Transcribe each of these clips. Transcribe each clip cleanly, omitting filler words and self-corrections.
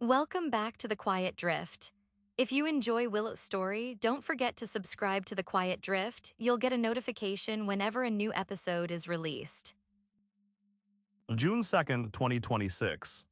Welcome back to The Quiet Drift. If you enjoy Willow's story, don't forget to subscribe to The Quiet Drift. You'll get a notification whenever a new episode is released. June 2nd, 2026.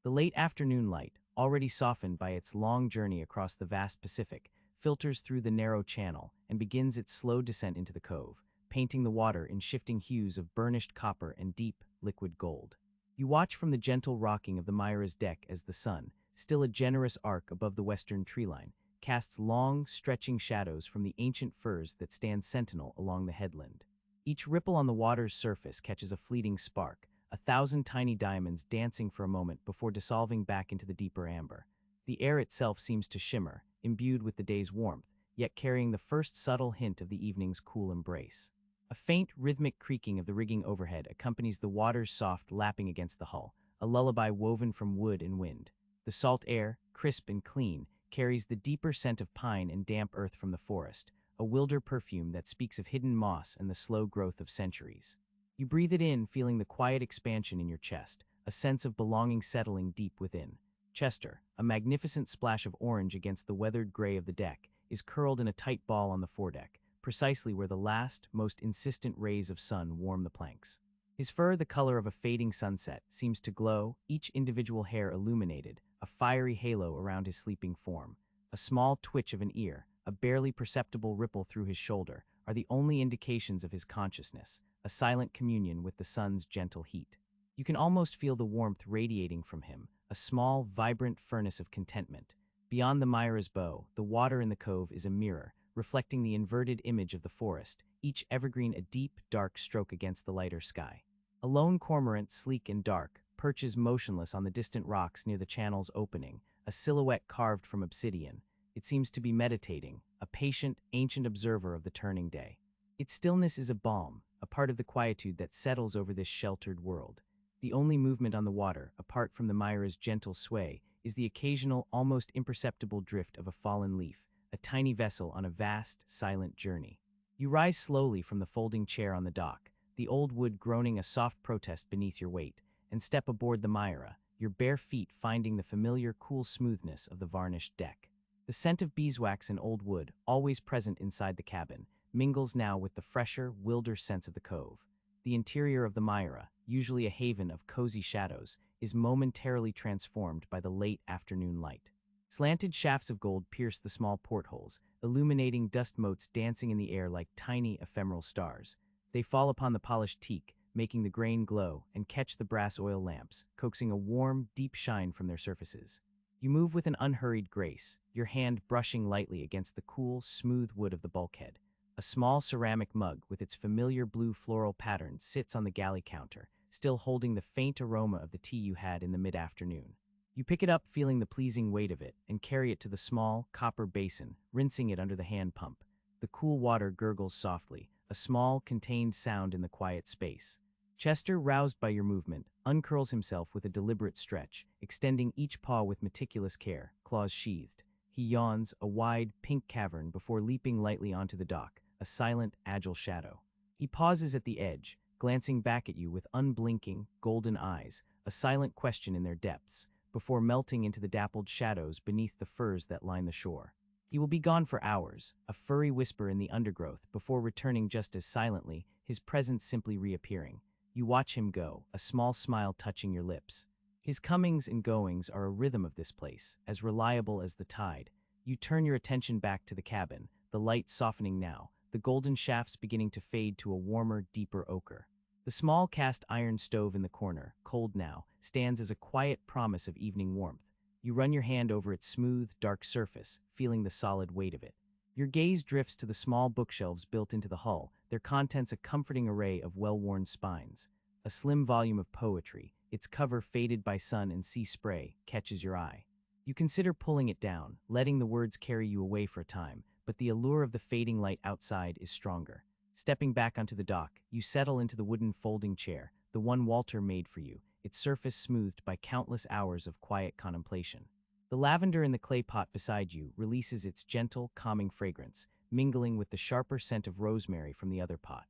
The late afternoon light, already softened by its long journey across the vast Pacific, filters through the narrow channel and begins its slow descent into the cove, painting the water in shifting hues of burnished copper and deep, liquid gold. You watch from the gentle rocking of the Myra's deck as the sun, still a generous arc above the western treeline, casts long, stretching shadows from the ancient firs that stand sentinel along the headland. Each ripple on the water's surface catches a fleeting spark, 1,000 tiny diamonds dancing for a moment before dissolving back into the deeper amber. The air itself seems to shimmer, imbued with the day's warmth, yet carrying the first subtle hint of the evening's cool embrace. A faint, rhythmic creaking of the rigging overhead accompanies the water's soft lapping against the hull, a lullaby woven from wood and wind. The salt air, crisp and clean, carries the deeper scent of pine and damp earth from the forest, a wilder perfume that speaks of hidden moss and the slow growth of centuries. You breathe it in, feeling the quiet expansion in your chest, a sense of belonging settling deep within. Chester, a magnificent splash of orange against the weathered gray of the deck, is curled in a tight ball on the foredeck, precisely where the last, most insistent rays of sun warm the planks. His fur, the color of a fading sunset, seems to glow, each individual hair illuminated, a fiery halo around his sleeping form. A small twitch of an ear, a barely perceptible ripple through his shoulder, are the only indications of his consciousness, a silent communion with the sun's gentle heat. You can almost feel the warmth radiating from him, a small, vibrant furnace of contentment. Beyond the Myra's bow, the water in the cove is a mirror, reflecting the inverted image of the forest, each evergreen a deep, dark stroke against the lighter sky. A lone cormorant, sleek and dark, perches motionless on the distant rocks near the channel's opening, a silhouette carved from obsidian. It seems to be meditating, a patient, ancient observer of the turning day. Its stillness is a balm, a part of the quietude that settles over this sheltered world. The only movement on the water, apart from the Myra's gentle sway, is the occasional, almost imperceptible drift of a fallen leaf, a tiny vessel on a vast, silent journey. You rise slowly from the folding chair on the dock, the old wood groaning a soft protest beneath your weight, and step aboard the Myra, your bare feet finding the familiar cool smoothness of the varnished deck. The scent of beeswax and old wood, always present inside the cabin, mingles now with the fresher, wilder scents of the cove. The interior of the Myra, usually a haven of cozy shadows, is momentarily transformed by the late afternoon light. Slanted shafts of gold pierce the small portholes, illuminating dust motes dancing in the air like tiny ephemeral stars. They fall upon the polished teak, making the grain glow, and catch the brass oil lamps, coaxing a warm, deep shine from their surfaces. You move with an unhurried grace, your hand brushing lightly against the cool, smooth wood of the bulkhead. A small ceramic mug with its familiar blue floral pattern sits on the galley counter, still holding the faint aroma of the tea you had in the mid-afternoon. You pick it up, feeling the pleasing weight of it, and carry it to the small, copper basin, rinsing it under the hand pump. The cool water gurgles softly, a small, contained sound in the quiet space. Chester, roused by your movement, uncurls himself with a deliberate stretch, extending each paw with meticulous care, claws sheathed. He yawns, a wide, pink cavern before leaping lightly onto the dock, a silent, agile shadow. He pauses at the edge, glancing back at you with unblinking, golden eyes, a silent question in their depths, before melting into the dappled shadows beneath the firs that line the shore. He will be gone for hours, a furry whisper in the undergrowth, before returning just as silently, his presence simply reappearing. You watch him go, a small smile touching your lips. His comings and goings are a rhythm of this place, as reliable as the tide. You turn your attention back to the cabin, the light softening now, the golden shafts beginning to fade to a warmer, deeper ochre. The small cast iron stove in the corner, cold now, stands as a quiet promise of evening warmth. You run your hand over its smooth, dark surface, feeling the solid weight of it. Your gaze drifts to the small bookshelves built into the hull, their contents a comforting array of well-worn spines. A slim volume of poetry, its cover faded by sun and sea spray, catches your eye. You consider pulling it down, letting the words carry you away for a time, but the allure of the fading light outside is stronger. Stepping back onto the dock, you settle into the wooden folding chair, the one Walter made for you, its surface smoothed by countless hours of quiet contemplation. The lavender in the clay pot beside you releases its gentle, calming fragrance, mingling with the sharper scent of rosemary from the other pot.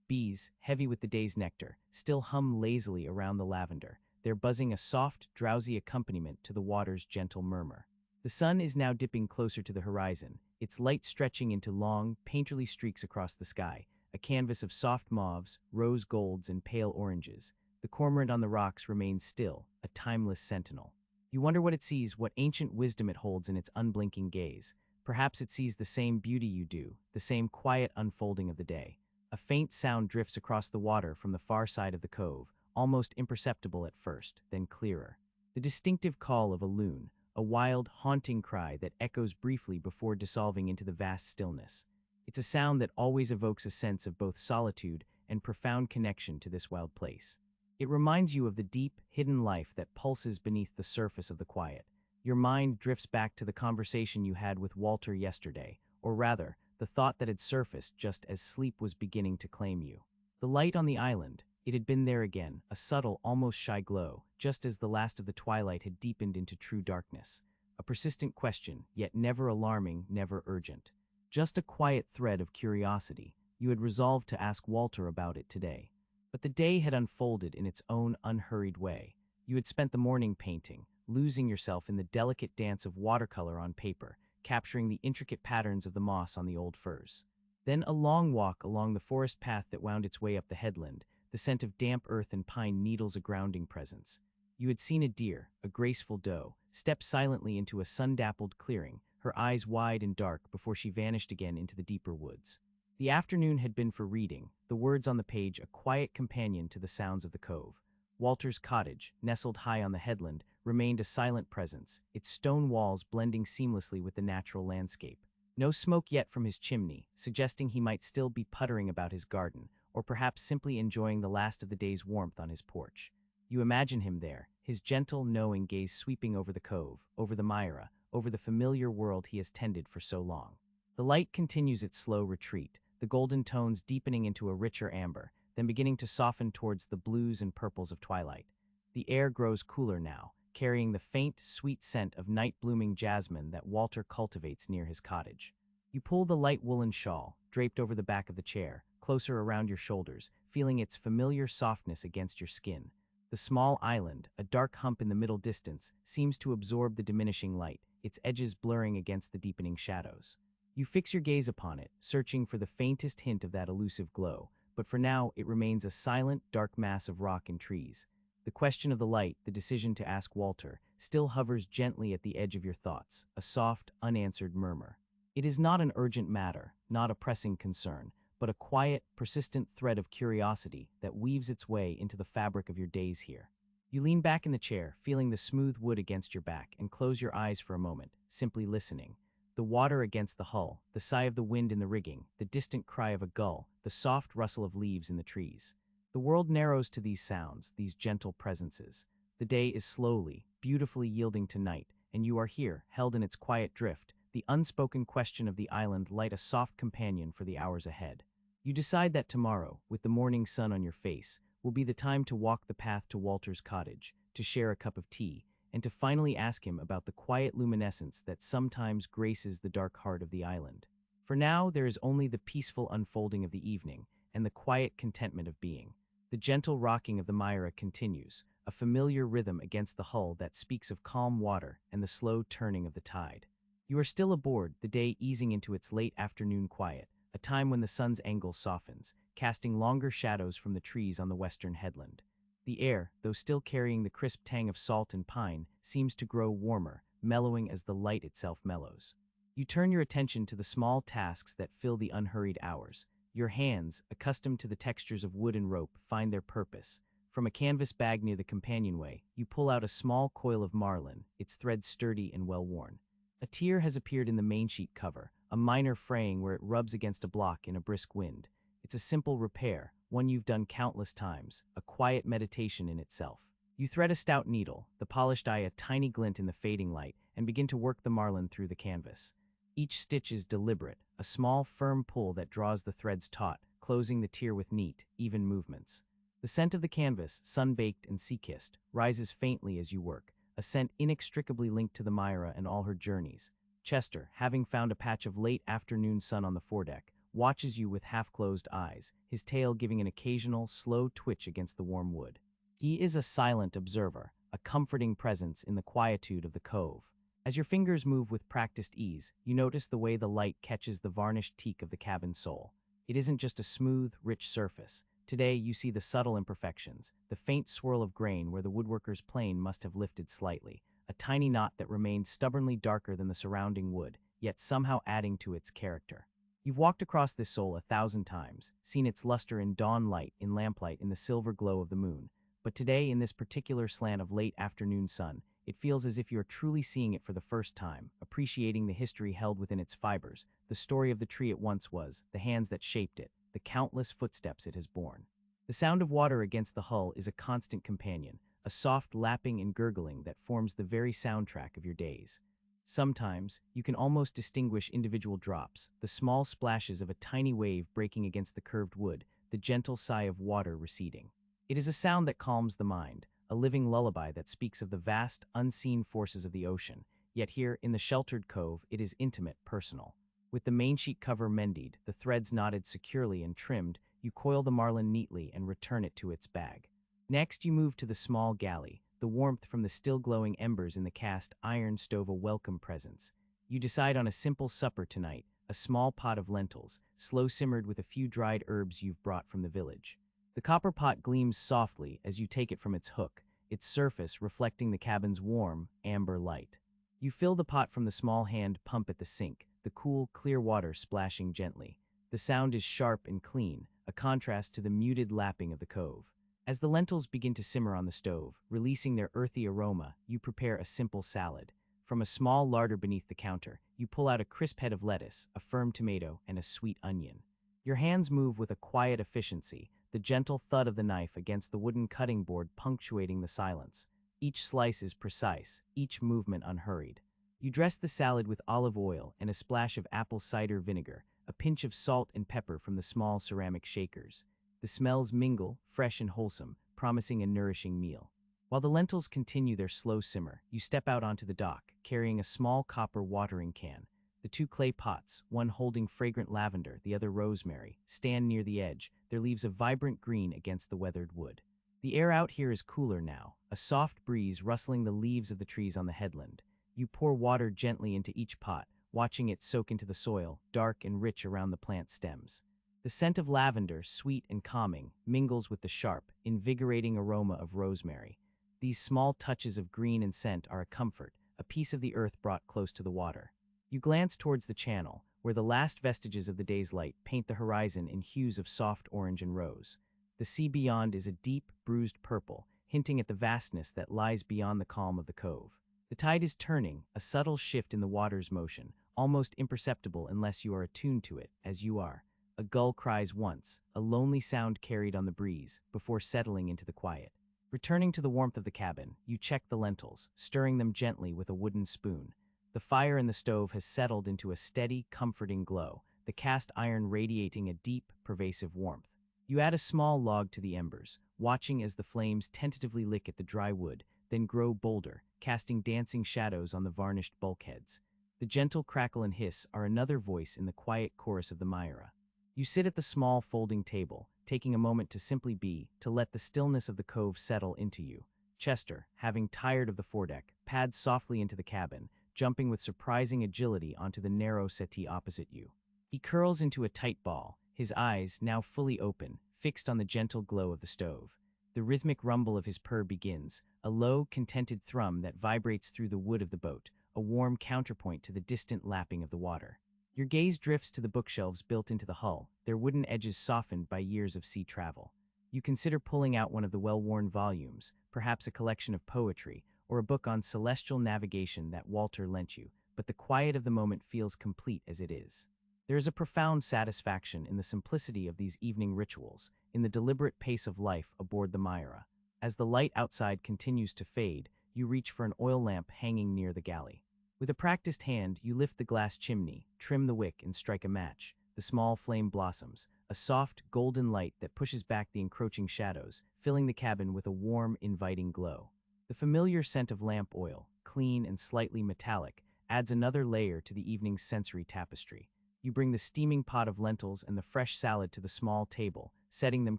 Bees, heavy with the day's nectar, still hum lazily around the lavender, their buzzing a soft, drowsy accompaniment to the water's gentle murmur. The sun is now dipping closer to the horizon, its light stretching into long, painterly streaks across the sky, a canvas of soft mauves, rose golds, and pale oranges. The cormorant on the rocks remains still, a timeless sentinel. You wonder what it sees, what ancient wisdom it holds in its unblinking gaze. Perhaps it sees the same beauty you do, the same quiet unfolding of the day. A faint sound drifts across the water from the far side of the cove, almost imperceptible at first, then clearer. The distinctive call of a loon, a wild, haunting cry that echoes briefly before dissolving into the vast stillness. It's a sound that always evokes a sense of both solitude and profound connection to this wild place. It reminds you of the deep, hidden life that pulses beneath the surface of the quiet. Your mind drifts back to the conversation you had with Walter yesterday, or rather, the thought that had surfaced just as sleep was beginning to claim you. The light on the island, it had been there again, a subtle, almost shy glow, just as the last of the twilight had deepened into true darkness. A persistent question, yet never alarming, never urgent. Just a quiet thread of curiosity. You had resolved to ask Walter about it today. But the day had unfolded in its own unhurried way. You had spent the morning painting, losing yourself in the delicate dance of watercolor on paper, capturing the intricate patterns of the moss on the old firs. Then a long walk along the forest path that wound its way up the headland, the scent of damp earth and pine needles a grounding presence. You had seen a deer, a graceful doe, step silently into a sun-dappled clearing, her eyes wide and dark before she vanished again into the deeper woods. The afternoon had been for reading, the words on the page a quiet companion to the sounds of the cove. Walter's cottage, nestled high on the headland, remained a silent presence, its stone walls blending seamlessly with the natural landscape. No smoke yet from his chimney, suggesting he might still be puttering about his garden, or perhaps simply enjoying the last of the day's warmth on his porch. You imagine him there, his gentle, knowing gaze sweeping over the cove, over the Myra, over the familiar world he has tended for so long. The light continues its slow retreat, the golden tones deepening into a richer amber, then beginning to soften towards the blues and purples of twilight. The air grows cooler now, carrying the faint, sweet scent of night-blooming jasmine that Walter cultivates near his cottage. You pull the light woolen shawl, draped over the back of the chair, closer around your shoulders, feeling its familiar softness against your skin. The small island, a dark hump in the middle distance, seems to absorb the diminishing light, its edges blurring against the deepening shadows. You fix your gaze upon it, searching for the faintest hint of that elusive glow, but for now it remains a silent, dark mass of rock and trees. The question of the light, the decision to ask Walter, still hovers gently at the edge of your thoughts, a soft, unanswered murmur. It is not an urgent matter, not a pressing concern, but a quiet, persistent thread of curiosity that weaves its way into the fabric of your days here. You lean back in the chair, feeling the smooth wood against your back, and close your eyes for a moment, simply listening. The water against the hull, the sigh of the wind in the rigging, the distant cry of a gull, the soft rustle of leaves in the trees. The world narrows to these sounds, these gentle presences. The day is slowly, beautifully yielding to night, and you are here, held in its quiet drift, the unspoken question of the island light a soft companion for the hours ahead. You decide that tomorrow, with the morning sun on your face, will be the time to walk the path to Walter's cottage, to share a cup of tea, and to finally ask him about the quiet luminescence that sometimes graces the dark heart of the island. For now, there is only the peaceful unfolding of the evening, and the quiet contentment of being. The gentle rocking of the Myra continues, a familiar rhythm against the hull that speaks of calm water and the slow turning of the tide. You are still aboard, the day easing into its late afternoon quiet, a time when the sun's angle softens, casting longer shadows from the trees on the western headland. The air, though still carrying the crisp tang of salt and pine, seems to grow warmer, mellowing as the light itself mellows. You turn your attention to the small tasks that fill the unhurried hours. Your hands, accustomed to the textures of wood and rope, find their purpose. From a canvas bag near the companionway, you pull out a small coil of marlin, its threads sturdy and well-worn. A tear has appeared in the mainsheet cover, a minor fraying where it rubs against a block in a brisk wind. It's a simple repair, one you've done countless times, a quiet meditation in itself. You thread a stout needle, the polished eye a tiny glint in the fading light, and begin to work the marlin through the canvas. Each stitch is deliberate, a small, firm pull that draws the threads taut, closing the tear with neat, even movements. The scent of the canvas, sun-baked and sea-kissed, rises faintly as you work, a scent inextricably linked to the Myra and all her journeys. Chester, having found a patch of late afternoon sun on the foredeck, watches you with half-closed eyes, his tail giving an occasional, slow twitch against the warm wood. He is a silent observer, a comforting presence in the quietude of the cove. As your fingers move with practiced ease, you notice the way the light catches the varnished teak of the cabin's sole. It isn't just a smooth, rich surface. Today, you see the subtle imperfections, the faint swirl of grain where the woodworker's plane must have lifted slightly, a tiny knot that remained stubbornly darker than the surrounding wood, yet somehow adding to its character. You've walked across this sole 1,000 times, seen its luster in dawn light, in lamplight, in the silver glow of the moon. But today, in this particular slant of late afternoon sun, it feels as if you are truly seeing it for the first time, appreciating the history held within its fibers, the story of the tree it once was, the hands that shaped it, the countless footsteps it has borne. The sound of water against the hull is a constant companion, a soft lapping and gurgling that forms the very soundtrack of your days. Sometimes, you can almost distinguish individual drops, the small splashes of a tiny wave breaking against the curved wood, the gentle sigh of water receding. It is a sound that calms the mind, a living lullaby that speaks of the vast, unseen forces of the ocean, yet here, in the sheltered cove, it is intimate, personal. With the mainsheet cover mended, the threads knotted securely and trimmed, you coil the marlin neatly and return it to its bag. Next, you move to the small galley, the warmth from the still glowing embers in the cast iron stove a welcome presence. You decide on a simple supper tonight, a small pot of lentils, slow simmered with a few dried herbs you've brought from the village. The copper pot gleams softly as you take it from its hook, its surface reflecting the cabin's warm, amber light. You fill the pot from the small hand pump at the sink, the cool, clear water splashing gently. The sound is sharp and clean, a contrast to the muted lapping of the cove. As the lentils begin to simmer on the stove, releasing their earthy aroma, you prepare a simple salad. From a small larder beneath the counter, you pull out a crisp head of lettuce, a firm tomato, and a sweet onion. Your hands move with a quiet efficiency, the gentle thud of the knife against the wooden cutting board punctuating the silence. Each slice is precise, each movement unhurried. You dress the salad with olive oil and a splash of apple cider vinegar, a pinch of salt and pepper from the small ceramic shakers. The smells mingle, fresh and wholesome, promising a nourishing meal. While the lentils continue their slow simmer, you step out onto the dock, carrying a small copper watering can. The two clay pots, one holding fragrant lavender, the other rosemary, stand near the edge, their leaves a vibrant green against the weathered wood. The air out here is cooler now, a soft breeze rustling the leaves of the trees on the headland. You pour water gently into each pot, watching it soak into the soil, dark and rich around the plant stems. The scent of lavender, sweet and calming, mingles with the sharp, invigorating aroma of rosemary. These small touches of green and scent are a comfort, a piece of the earth brought close to the water. You glance towards the channel, where the last vestiges of the day's light paint the horizon in hues of soft orange and rose. The sea beyond is a deep, bruised purple, hinting at the vastness that lies beyond the calm of the cove. The tide is turning, a subtle shift in the water's motion, almost imperceptible unless you are attuned to it, as you are. A gull cries once, a lonely sound carried on the breeze, before settling into the quiet. Returning to the warmth of the cabin, you check the lentils, stirring them gently with a wooden spoon. The fire in the stove has settled into a steady, comforting glow, the cast iron radiating a deep, pervasive warmth. You add a small log to the embers, watching as the flames tentatively lick at the dry wood, then grow bolder, casting dancing shadows on the varnished bulkheads. The gentle crackle and hiss are another voice in the quiet chorus of the Myra. You sit at the small folding table, taking a moment to simply be, to let the stillness of the cove settle into you. Chester, having tired of the foredeck, pads softly into the cabin, jumping with surprising agility onto the narrow settee opposite you. He curls into a tight ball, his eyes, now fully open, fixed on the gentle glow of the stove. The rhythmic rumble of his purr begins, a low, contented thrum that vibrates through the wood of the boat, a warm counterpoint to the distant lapping of the water. Your gaze drifts to the bookshelves built into the hull, their wooden edges softened by years of sea travel. You consider pulling out one of the well-worn volumes, perhaps a collection of poetry, or a book on celestial navigation that Walter lent you, but the quiet of the moment feels complete as it is. There is a profound satisfaction in the simplicity of these evening rituals, in the deliberate pace of life aboard the Myra. As the light outside continues to fade, you reach for an oil lamp hanging near the galley. With a practiced hand, you lift the glass chimney, trim the wick, and strike a match. The small flame blossoms, a soft, golden light that pushes back the encroaching shadows, filling the cabin with a warm, inviting glow. The familiar scent of lamp oil, clean and slightly metallic, adds another layer to the evening's sensory tapestry. You bring the steaming pot of lentils and the fresh salad to the small table, setting them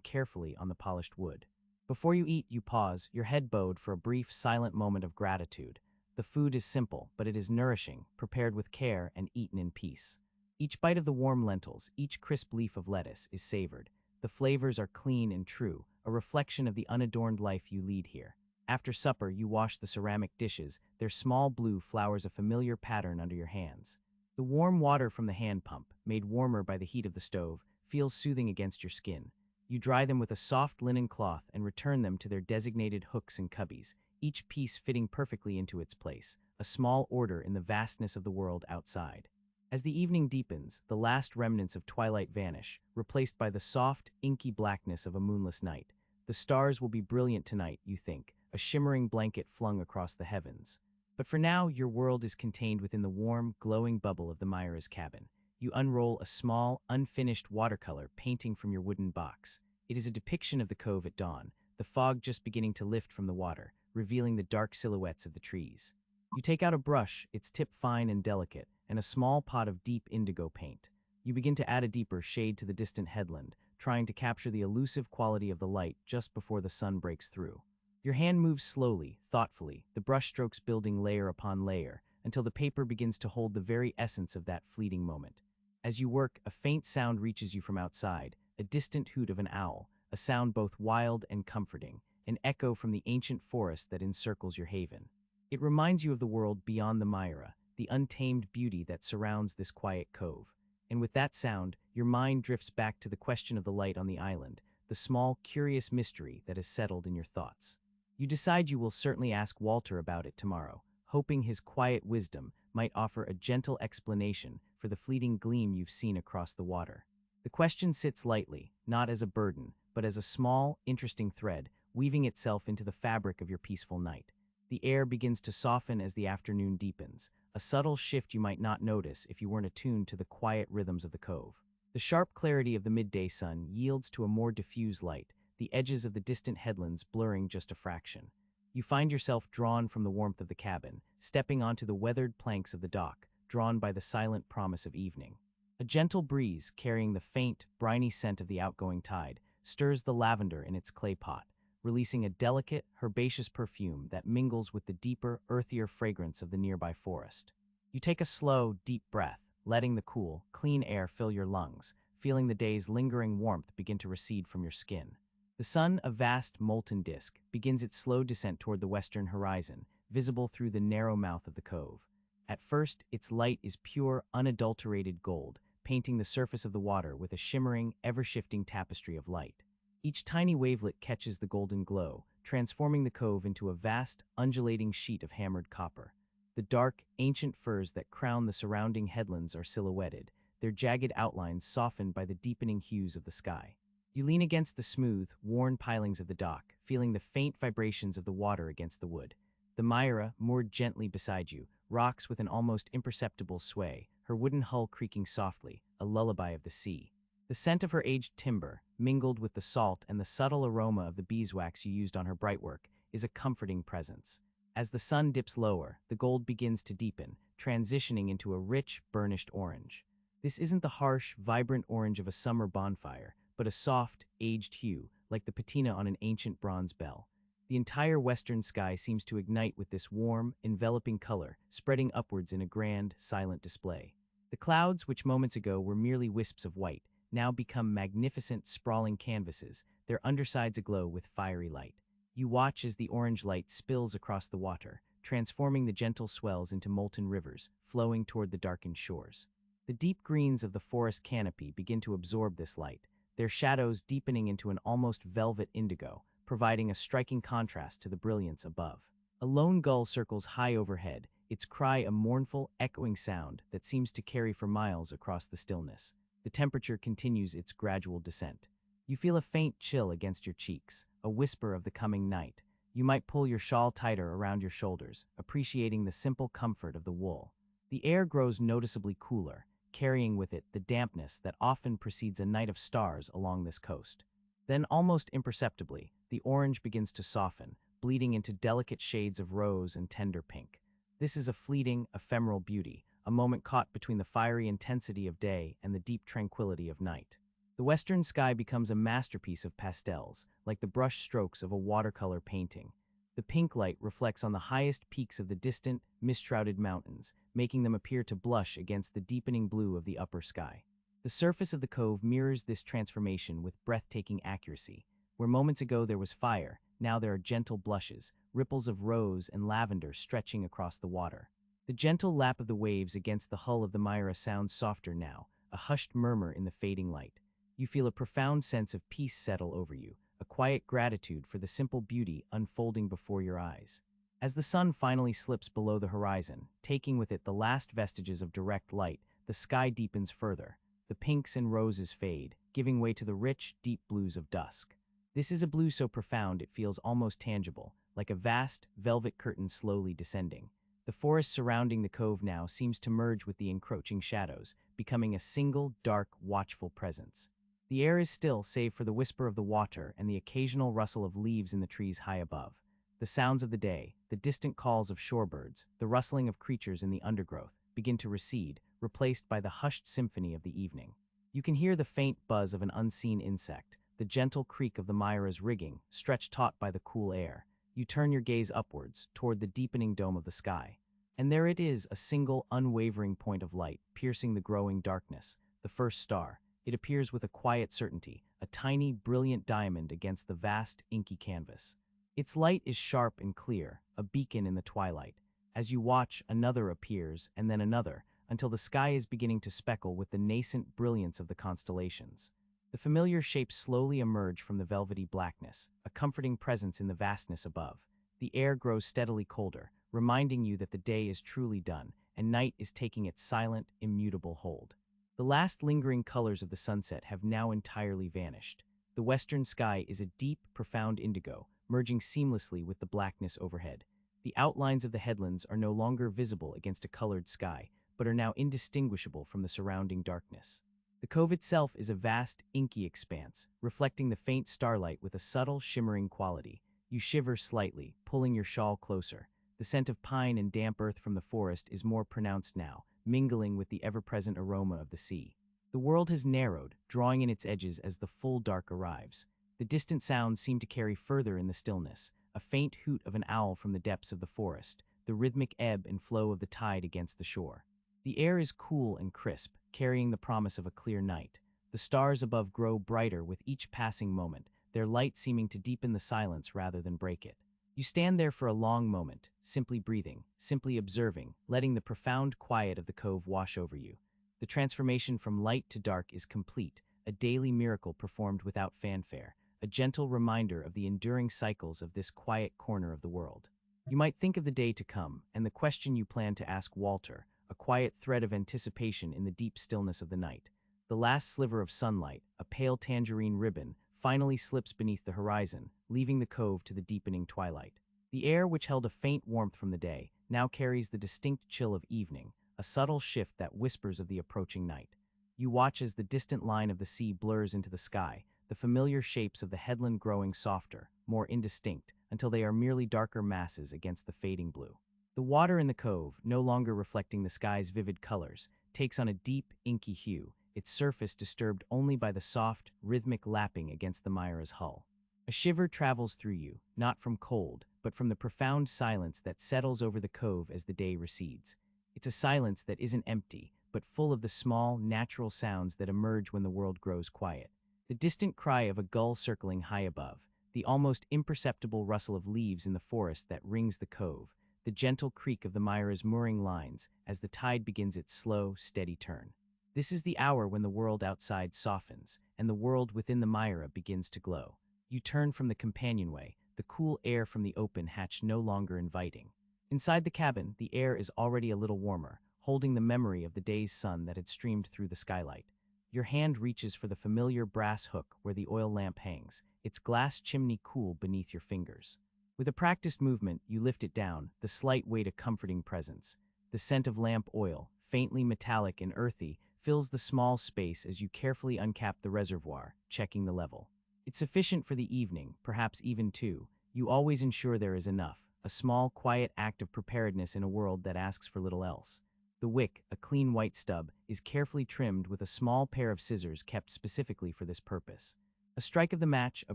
carefully on the polished wood. Before you eat, you pause, your head bowed for a brief, silent moment of gratitude. The food is simple, but it is nourishing, prepared with care and eaten in peace. Each bite of the warm lentils, each crisp leaf of lettuce is savored. The flavors are clean and true, a reflection of the unadorned life you lead here. After supper, you wash the ceramic dishes, their small blue flowers a familiar pattern under your hands. The warm water from the hand pump, made warmer by the heat of the stove, feels soothing against your skin. You dry them with a soft linen cloth and return them to their designated hooks and cubbies, each piece fitting perfectly into its place, a small order in the vastness of the world outside. As the evening deepens, the last remnants of twilight vanish, replaced by the soft, inky blackness of a moonless night. The stars will be brilliant tonight, you think, a shimmering blanket flung across the heavens. But for now, your world is contained within the warm, glowing bubble of the Myra's cabin. You unroll a small, unfinished watercolor painting from your wooden box. It is a depiction of the cove at dawn, the fog just beginning to lift from the water, revealing the dark silhouettes of the trees. You take out a brush, its tip fine and delicate, and a small pot of deep indigo paint. You begin to add a deeper shade to the distant headland, trying to capture the elusive quality of the light just before the sun breaks through. Your hand moves slowly, thoughtfully, the brushstrokes building layer upon layer, until the paper begins to hold the very essence of that fleeting moment. As you work, a faint sound reaches you from outside, a distant hoot of an owl, a sound both wild and comforting, an echo from the ancient forest that encircles your haven. It reminds you of the world beyond the Myra, the untamed beauty that surrounds this quiet cove. And with that sound, your mind drifts back to the question of the light on the island, the small, curious mystery that has settled in your thoughts. You decide you will certainly ask Walter about it tomorrow, hoping his quiet wisdom might offer a gentle explanation for the fleeting gleam you've seen across the water. The question sits lightly, not as a burden, but as a small, interesting thread, weaving itself into the fabric of your peaceful night. The air begins to soften as the afternoon deepens, a subtle shift you might not notice if you weren't attuned to the quiet rhythms of the cove. The sharp clarity of the midday sun yields to a more diffuse light, the edges of the distant headlands blurring just a fraction. You find yourself drawn from the warmth of the cabin, stepping onto the weathered planks of the dock, drawn by the silent promise of evening. A gentle breeze, carrying the faint, briny scent of the outgoing tide, stirs the lavender in its clay pot, releasing a delicate, herbaceous perfume that mingles with the deeper, earthier fragrance of the nearby forest. You take a slow, deep breath, letting the cool, clean air fill your lungs, feeling the day's lingering warmth begin to recede from your skin. The sun, a vast, molten disk, begins its slow descent toward the western horizon, visible through the narrow mouth of the cove. At first, its light is pure, unadulterated gold, painting the surface of the water with a shimmering, ever-shifting tapestry of light. Each tiny wavelet catches the golden glow, transforming the cove into a vast, undulating sheet of hammered copper. The dark, ancient firs that crown the surrounding headlands are silhouetted, their jagged outlines softened by the deepening hues of the sky. You lean against the smooth, worn pilings of the dock, feeling the faint vibrations of the water against the wood. The Myra, moored gently beside you, rocks with an almost imperceptible sway, her wooden hull creaking softly, a lullaby of the sea. The scent of her aged timber, mingled with the salt and the subtle aroma of the beeswax you used on her brightwork, is a comforting presence. As the sun dips lower, the gold begins to deepen, transitioning into a rich, burnished orange. This isn't the harsh, vibrant orange of a summer bonfire, but a soft, aged hue, like the patina on an ancient bronze bell. The entire western sky seems to ignite with this warm, enveloping color, spreading upwards in a grand, silent display. The clouds, which moments ago were merely wisps of white, now become magnificent, sprawling canvases, their undersides aglow with fiery light. You watch as the orange light spills across the water, transforming the gentle swells into molten rivers, flowing toward the darkened shores. The deep greens of the forest canopy begin to absorb this light, their shadows deepening into an almost velvet indigo, providing a striking contrast to the brilliance above. A lone gull circles high overhead, its cry a mournful, echoing sound that seems to carry for miles across the stillness. The temperature continues its gradual descent. You feel a faint chill against your cheeks, a whisper of the coming night. You might pull your shawl tighter around your shoulders, appreciating the simple comfort of the wool. The air grows noticeably cooler, carrying with it the dampness that often precedes a night of stars along this coast. Then, almost imperceptibly, the orange begins to soften, bleeding into delicate shades of rose and tender pink. This is a fleeting, ephemeral beauty, a moment caught between the fiery intensity of day and the deep tranquility of night. The The western sky becomes a masterpiece of pastels, like the brush strokes of a watercolor painting. The pink light reflects on the highest peaks of the distant, mist-shrouded mountains, making them appear to blush against the deepening blue of the upper sky. The surface of the cove mirrors this transformation with breathtaking accuracy. Where moments ago there was fire, now there are gentle blushes, ripples of rose and lavender stretching across the water. The gentle lap of the waves against the hull of the Myra sounds softer now, a hushed murmur in the fading light. You feel a profound sense of peace settle over you, a quiet gratitude for the simple beauty unfolding before your eyes. As the sun finally slips below the horizon, taking with it the last vestiges of direct light, the sky deepens further. The pinks and roses fade, giving way to the rich, deep blues of dusk. This is a blue so profound it feels almost tangible, like a vast, velvet curtain slowly descending. The forest surrounding the cove now seems to merge with the encroaching shadows, becoming a single, dark, watchful presence. The air is still save for the whisper of the water and the occasional rustle of leaves in the trees high above. The sounds of the day, the distant calls of shorebirds, the rustling of creatures in the undergrowth, begin to recede, replaced by the hushed symphony of the evening. You can hear the faint buzz of an unseen insect, the gentle creak of the Myra's rigging, stretched taut by the cool air. You turn your gaze upwards, toward the deepening dome of the sky. And there it is, a single, unwavering point of light, piercing the growing darkness, the first star. It appears with a quiet certainty, a tiny, brilliant diamond against the vast, inky canvas. Its light is sharp and clear, a beacon in the twilight. As you watch, another appears, and then another, until the sky is beginning to speckle with the nascent brilliance of the constellations. The familiar shapes slowly emerge from the velvety blackness, a comforting presence in the vastness above. The air grows steadily colder, reminding you that the day is truly done, and night is taking its silent, immutable hold. The last lingering colors of the sunset have now entirely vanished. The western sky is a deep, profound indigo, merging seamlessly with the blackness overhead. The outlines of the headlands are no longer visible against a colored sky, but are now indistinguishable from the surrounding darkness. The cove itself is a vast, inky expanse, reflecting the faint starlight with a subtle, shimmering quality. You shiver slightly, pulling your shawl closer. The scent of pine and damp earth from the forest is more pronounced now, mingling with the ever-present aroma of the sea. The world has narrowed, drawing in its edges as the full dark arrives. The distant sounds seem to carry further in the stillness, a faint hoot of an owl from the depths of the forest, the rhythmic ebb and flow of the tide against the shore. The air is cool and crisp, carrying the promise of a clear night. The stars above grow brighter with each passing moment, their light seeming to deepen the silence rather than break it. You stand there for a long moment, simply breathing, simply observing, letting the profound quiet of the cove wash over you. The transformation from light to dark is complete, a daily miracle performed without fanfare, a gentle reminder of the enduring cycles of this quiet corner of the world. You might think of the day to come, and the question you plan to ask Walter, a quiet thread of anticipation in the deep stillness of the night. The last sliver of sunlight, a pale tangerine ribbon, finally slips beneath the horizon, leaving the cove to the deepening twilight. The air, which held a faint warmth from the day, now carries the distinct chill of evening, a subtle shift that whispers of the approaching night. You watch as the distant line of the sea blurs into the sky, the familiar shapes of the headland growing softer, more indistinct, until they are merely darker masses against the fading blue. The water in the cove, no longer reflecting the sky's vivid colors, takes on a deep, inky hue, its surface disturbed only by the soft, rhythmic lapping against the Myra's hull. A shiver travels through you, not from cold, but from the profound silence that settles over the cove as the day recedes. It's a silence that isn't empty, but full of the small, natural sounds that emerge when the world grows quiet. The distant cry of a gull circling high above, the almost imperceptible rustle of leaves in the forest that rings the cove, the gentle creak of the Myra's mooring lines as the tide begins its slow, steady turn. This is the hour when the world outside softens, and the world within the Myra begins to glow. You turn from the companionway, the cool air from the open hatch no longer inviting. Inside the cabin, the air is already a little warmer, holding the memory of the day's sun that had streamed through the skylight. Your hand reaches for the familiar brass hook where the oil lamp hangs, its glass chimney cool beneath your fingers. With a practiced movement, you lift it down, the slight weight a comforting presence. The scent of lamp oil, faintly metallic and earthy, fills the small space as you carefully uncap the reservoir, checking the level. It's sufficient for the evening, perhaps even two. You always ensure there is enough, a small, quiet act of preparedness in a world that asks for little else. The wick, a clean white stub, is carefully trimmed with a small pair of scissors kept specifically for this purpose. A strike of the match, a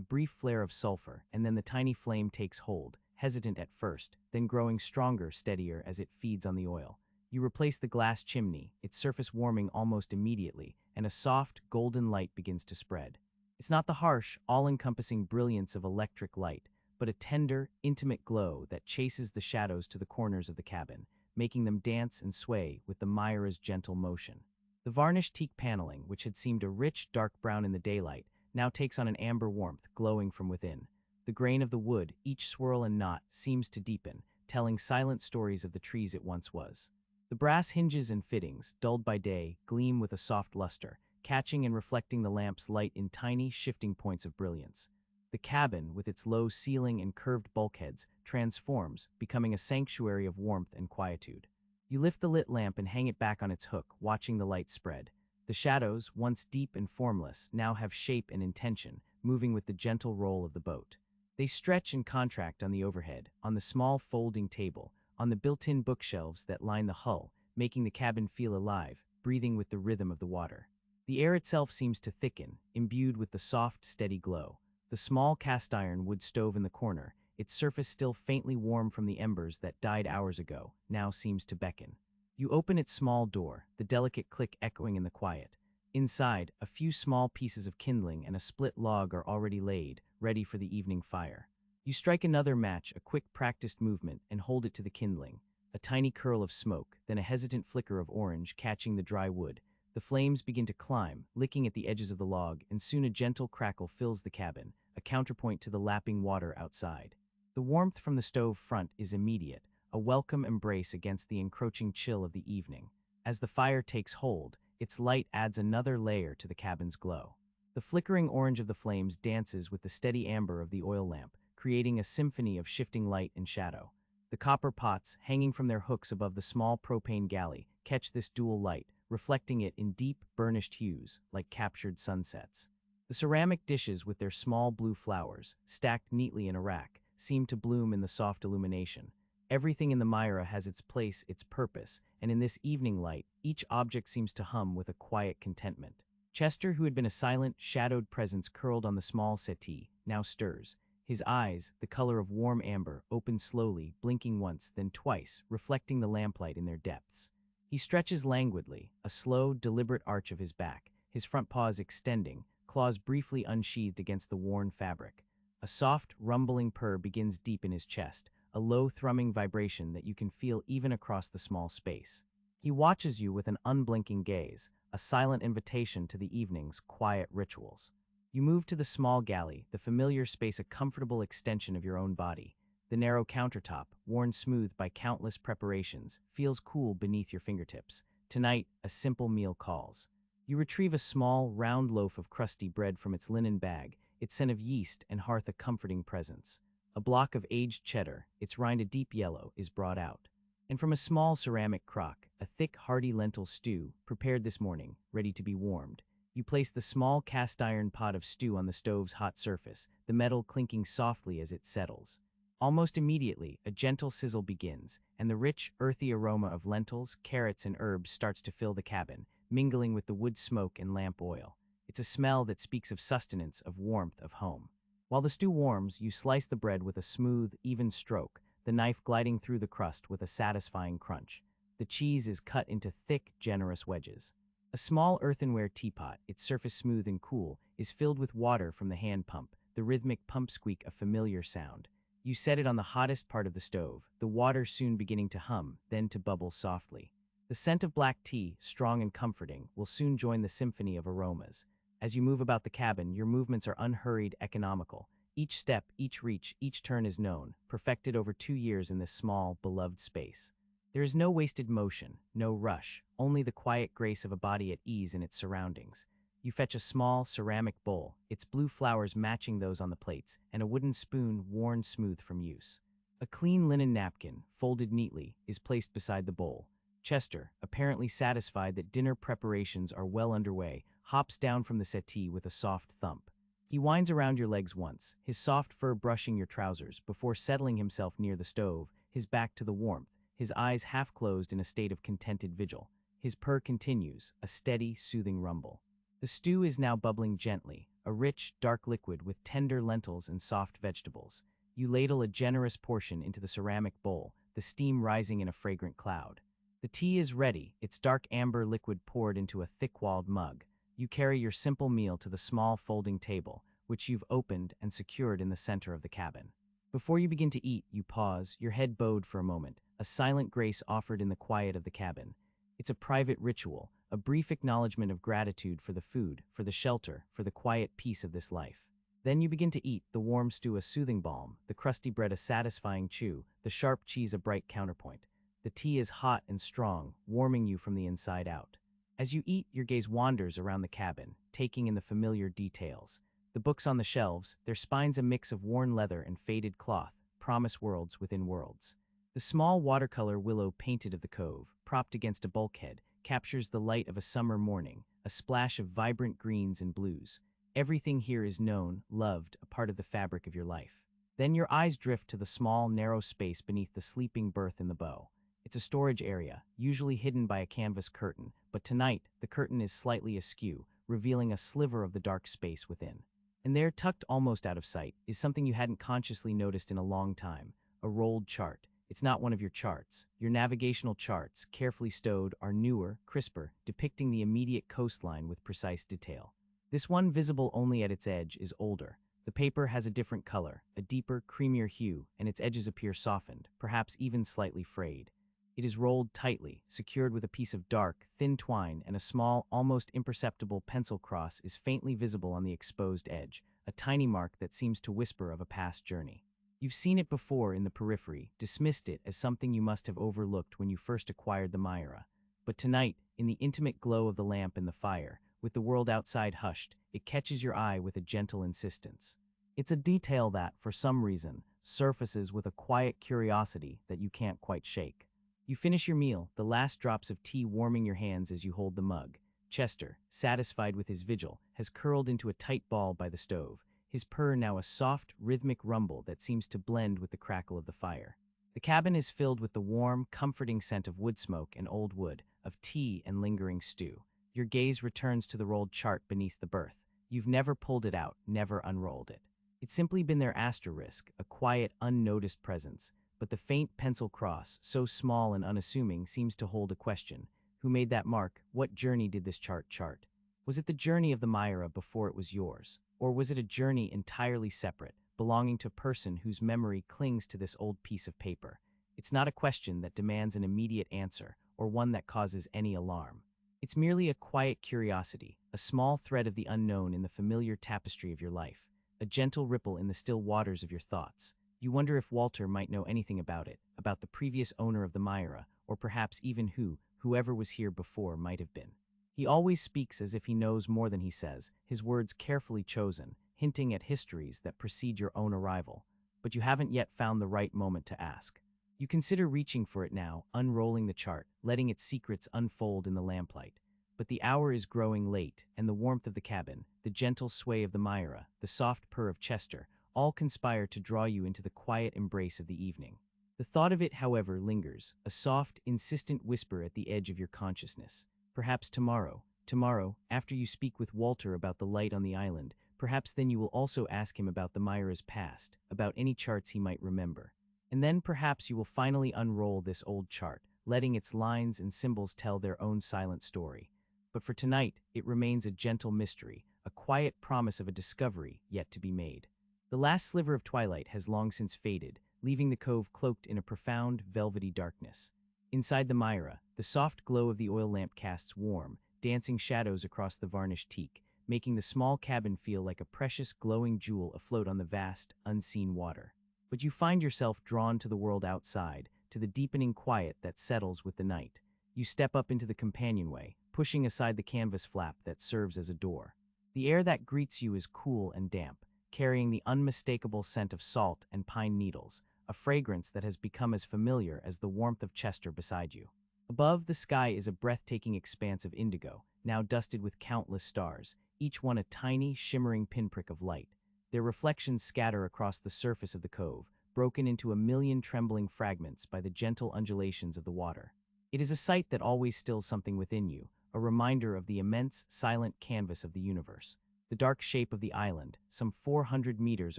brief flare of sulfur, and then the tiny flame takes hold, hesitant at first, then growing stronger, steadier as it feeds on the oil. You replace the glass chimney, its surface warming almost immediately, and a soft, golden light begins to spread. It's not the harsh, all-encompassing brilliance of electric light, but a tender, intimate glow that chases the shadows to the corners of the cabin, making them dance and sway with the Myra's gentle motion. The varnished teak paneling, which had seemed a rich, dark brown in the daylight, now takes on an amber warmth glowing from within. The grain of the wood, each swirl and knot, seems to deepen, telling silent stories of the trees it once was. The brass hinges and fittings, dulled by day, gleam with a soft luster, catching and reflecting the lamp's light in tiny, shifting points of brilliance. The cabin, with its low ceiling and curved bulkheads, transforms, becoming a sanctuary of warmth and quietude. You lift the lit lamp and hang it back on its hook, watching the light spread. The shadows, once deep and formless, now have shape and intention, moving with the gentle roll of the boat. They stretch and contract on the overhead, on the small folding table, on the built-in bookshelves that line the hull, making the cabin feel alive, breathing with the rhythm of the water. The air itself seems to thicken, imbued with the soft, steady glow. The small cast-iron wood stove in the corner, its surface still faintly warm from the embers that died hours ago, now seems to beckon. You open its small door, the delicate click echoing in the quiet. Inside, a few small pieces of kindling and a split log are already laid, ready for the evening fire. You strike another match, a quick practiced movement, and hold it to the kindling. A tiny curl of smoke, then a hesitant flicker of orange catching the dry wood. The flames begin to climb, licking at the edges of the log, and soon a gentle crackle fills the cabin, a counterpoint to the lapping water outside. The warmth from the stove front is immediate, a welcome embrace against the encroaching chill of the evening. As the fire takes hold, its light adds another layer to the cabin's glow. The flickering orange of the flames dances with the steady amber of the oil lamp, creating a symphony of shifting light and shadow. The copper pots, hanging from their hooks above the small propane galley, catch this dual light, reflecting it in deep, burnished hues, like captured sunsets. The ceramic dishes with their small blue flowers, stacked neatly in a rack, seem to bloom in the soft illumination. Everything in the Myra has its place, its purpose, and in this evening light, each object seems to hum with a quiet contentment. Chester, who had been a silent, shadowed presence curled on the small settee, now stirs. His eyes, the color of warm amber, open slowly, blinking once, then twice, reflecting the lamplight in their depths. He stretches languidly, a slow, deliberate arch of his back, his front paws extending, claws briefly unsheathed against the worn fabric. A soft, rumbling purr begins deep in his chest, a low thrumming vibration that you can feel even across the small space. He watches you with an unblinking gaze, a silent invitation to the evening's quiet rituals. You move to the small galley, the familiar space a comfortable extension of your own body. The narrow countertop, worn smooth by countless preparations, feels cool beneath your fingertips. Tonight, a simple meal calls. You retrieve a small, round loaf of crusty bread from its linen bag, its scent of yeast and hearth a comforting presence. A block of aged cheddar, its rind a deep yellow, is brought out. And from a small ceramic crock, a thick, hearty lentil stew, prepared this morning, ready to be warmed. You place the small cast-iron pot of stew on the stove's hot surface, the metal clinking softly as it settles. Almost immediately, a gentle sizzle begins, and the rich, earthy aroma of lentils, carrots, and herbs starts to fill the cabin, mingling with the wood smoke and lamp oil. It's a smell that speaks of sustenance, of warmth, of home. While the stew warms, you slice the bread with a smooth, even stroke, the knife gliding through the crust with a satisfying crunch. The cheese is cut into thick, generous wedges. A small earthenware teapot, its surface smooth and cool, is filled with water from the hand pump, the rhythmic pump squeak a familiar sound. You set it on the hottest part of the stove, the water soon beginning to hum, then to bubble softly. The scent of black tea, strong and comforting, will soon join the symphony of aromas. As you move about the cabin, your movements are unhurried, economical. Each step, each reach, each turn is known, perfected over 2 years in this small, beloved space. There is no wasted motion, no rush, only the quiet grace of a body at ease in its surroundings. You fetch a small ceramic bowl, its blue flowers matching those on the plates, and a wooden spoon worn smooth from use. A clean linen napkin, folded neatly, is placed beside the bowl. Chester, apparently satisfied that dinner preparations are well underway, hops down from the settee with a soft thump. He winds around your legs once, his soft fur brushing your trousers, before settling himself near the stove, his back to the warmth, his eyes half closed in a state of contented vigil. His purr continues, a steady, soothing rumble. The stew is now bubbling gently, a rich, dark liquid with tender lentils and soft vegetables. You ladle a generous portion into the ceramic bowl, the steam rising in a fragrant cloud. The tea is ready, its dark amber liquid poured into a thick-walled mug. You carry your simple meal to the small folding table, which you've opened and secured in the center of the cabin. Before you begin to eat, you pause, your head bowed for a moment, a silent grace offered in the quiet of the cabin. It's a private ritual, a brief acknowledgement of gratitude for the food, for the shelter, for the quiet peace of this life. Then you begin to eat, the warm stew a soothing balm, the crusty bread a satisfying chew, the sharp cheese a bright counterpoint. The tea is hot and strong, warming you from the inside out. As you eat, your gaze wanders around the cabin, taking in the familiar details. The books on the shelves, their spines a mix of worn leather and faded cloth, promise worlds within worlds. The small watercolor willow painted of the cove, propped against a bulkhead, captures the light of a summer morning, a splash of vibrant greens and blues. Everything here is known, loved, a part of the fabric of your life. Then your eyes drift to the small, narrow space beneath the sleeping berth in the bow. It's a storage area, usually hidden by a canvas curtain, but tonight, the curtain is slightly askew, revealing a sliver of the dark space within. And there, tucked almost out of sight, is something you hadn't consciously noticed in a long time, a rolled chart. It's not one of your charts. Your navigational charts, carefully stowed, are newer, crisper, depicting the immediate coastline with precise detail. This one, visible only at its edge, is older. The paper has a different color, a deeper, creamier hue, and its edges appear softened, perhaps even slightly frayed. It is rolled tightly, secured with a piece of dark, thin twine, and a small, almost imperceptible pencil cross is faintly visible on the exposed edge, a tiny mark that seems to whisper of a past journey. You've seen it before in the periphery, dismissed it as something you must have overlooked when you first acquired the Myra. But tonight, in the intimate glow of the lamp and the fire, with the world outside hushed, it catches your eye with a gentle insistence. It's a detail that, for some reason, surfaces with a quiet curiosity that you can't quite shake. You finish your meal, the last drops of tea warming your hands as you hold the mug. Chester, satisfied with his vigil, has curled into a tight ball by the stove, his purr now a soft, rhythmic rumble that seems to blend with the crackle of the fire. The cabin is filled with the warm, comforting scent of wood smoke and old wood, of tea and lingering stew. Your gaze returns to the rolled chart beneath the berth. You've never pulled it out, never unrolled it. It's simply been there asterisk, a quiet, unnoticed presence. But the faint pencil cross, so small and unassuming, seems to hold a question. Who made that mark? What journey did this chart chart? Was it the journey of the Myra before it was yours? Or was it a journey entirely separate, belonging to a person whose memory clings to this old piece of paper? It's not a question that demands an immediate answer, or one that causes any alarm. It's merely a quiet curiosity, a small thread of the unknown in the familiar tapestry of your life, a gentle ripple in the still waters of your thoughts. You wonder if Walter might know anything about it, about the previous owner of the Myra, or perhaps even whoever was here before might have been. He always speaks as if he knows more than he says, his words carefully chosen, hinting at histories that precede your own arrival. But you haven't yet found the right moment to ask. You consider reaching for it now, unrolling the chart, letting its secrets unfold in the lamplight. But the hour is growing late, and the warmth of the cabin, the gentle sway of the Myra, the soft purr of Chester, all conspire to draw you into the quiet embrace of the evening. The thought of it, however, lingers, a soft, insistent whisper at the edge of your consciousness. Perhaps tomorrow, after you speak with Walter about the light on the island, perhaps then you will also ask him about the Myra's past, about any charts he might remember. And then perhaps you will finally unroll this old chart, letting its lines and symbols tell their own silent story. But for tonight, it remains a gentle mystery, a quiet promise of a discovery yet to be made. The last sliver of twilight has long since faded, leaving the cove cloaked in a profound, velvety darkness. Inside the Myra, the soft glow of the oil lamp casts warm, dancing shadows across the varnished teak, making the small cabin feel like a precious, glowing jewel afloat on the vast, unseen water. But you find yourself drawn to the world outside, to the deepening quiet that settles with the night. You step up into the companionway, pushing aside the canvas flap that serves as a door. The air that greets you is cool and damp, carrying the unmistakable scent of salt and pine needles, a fragrance that has become as familiar as the warmth of Chester beside you. Above, the sky is a breathtaking expanse of indigo, now dusted with countless stars, each one a tiny, shimmering pinprick of light. Their reflections scatter across the surface of the cove, broken into a million trembling fragments by the gentle undulations of the water. It is a sight that always stills something within you, a reminder of the immense, silent canvas of the universe. The dark shape of the island, some 400 meters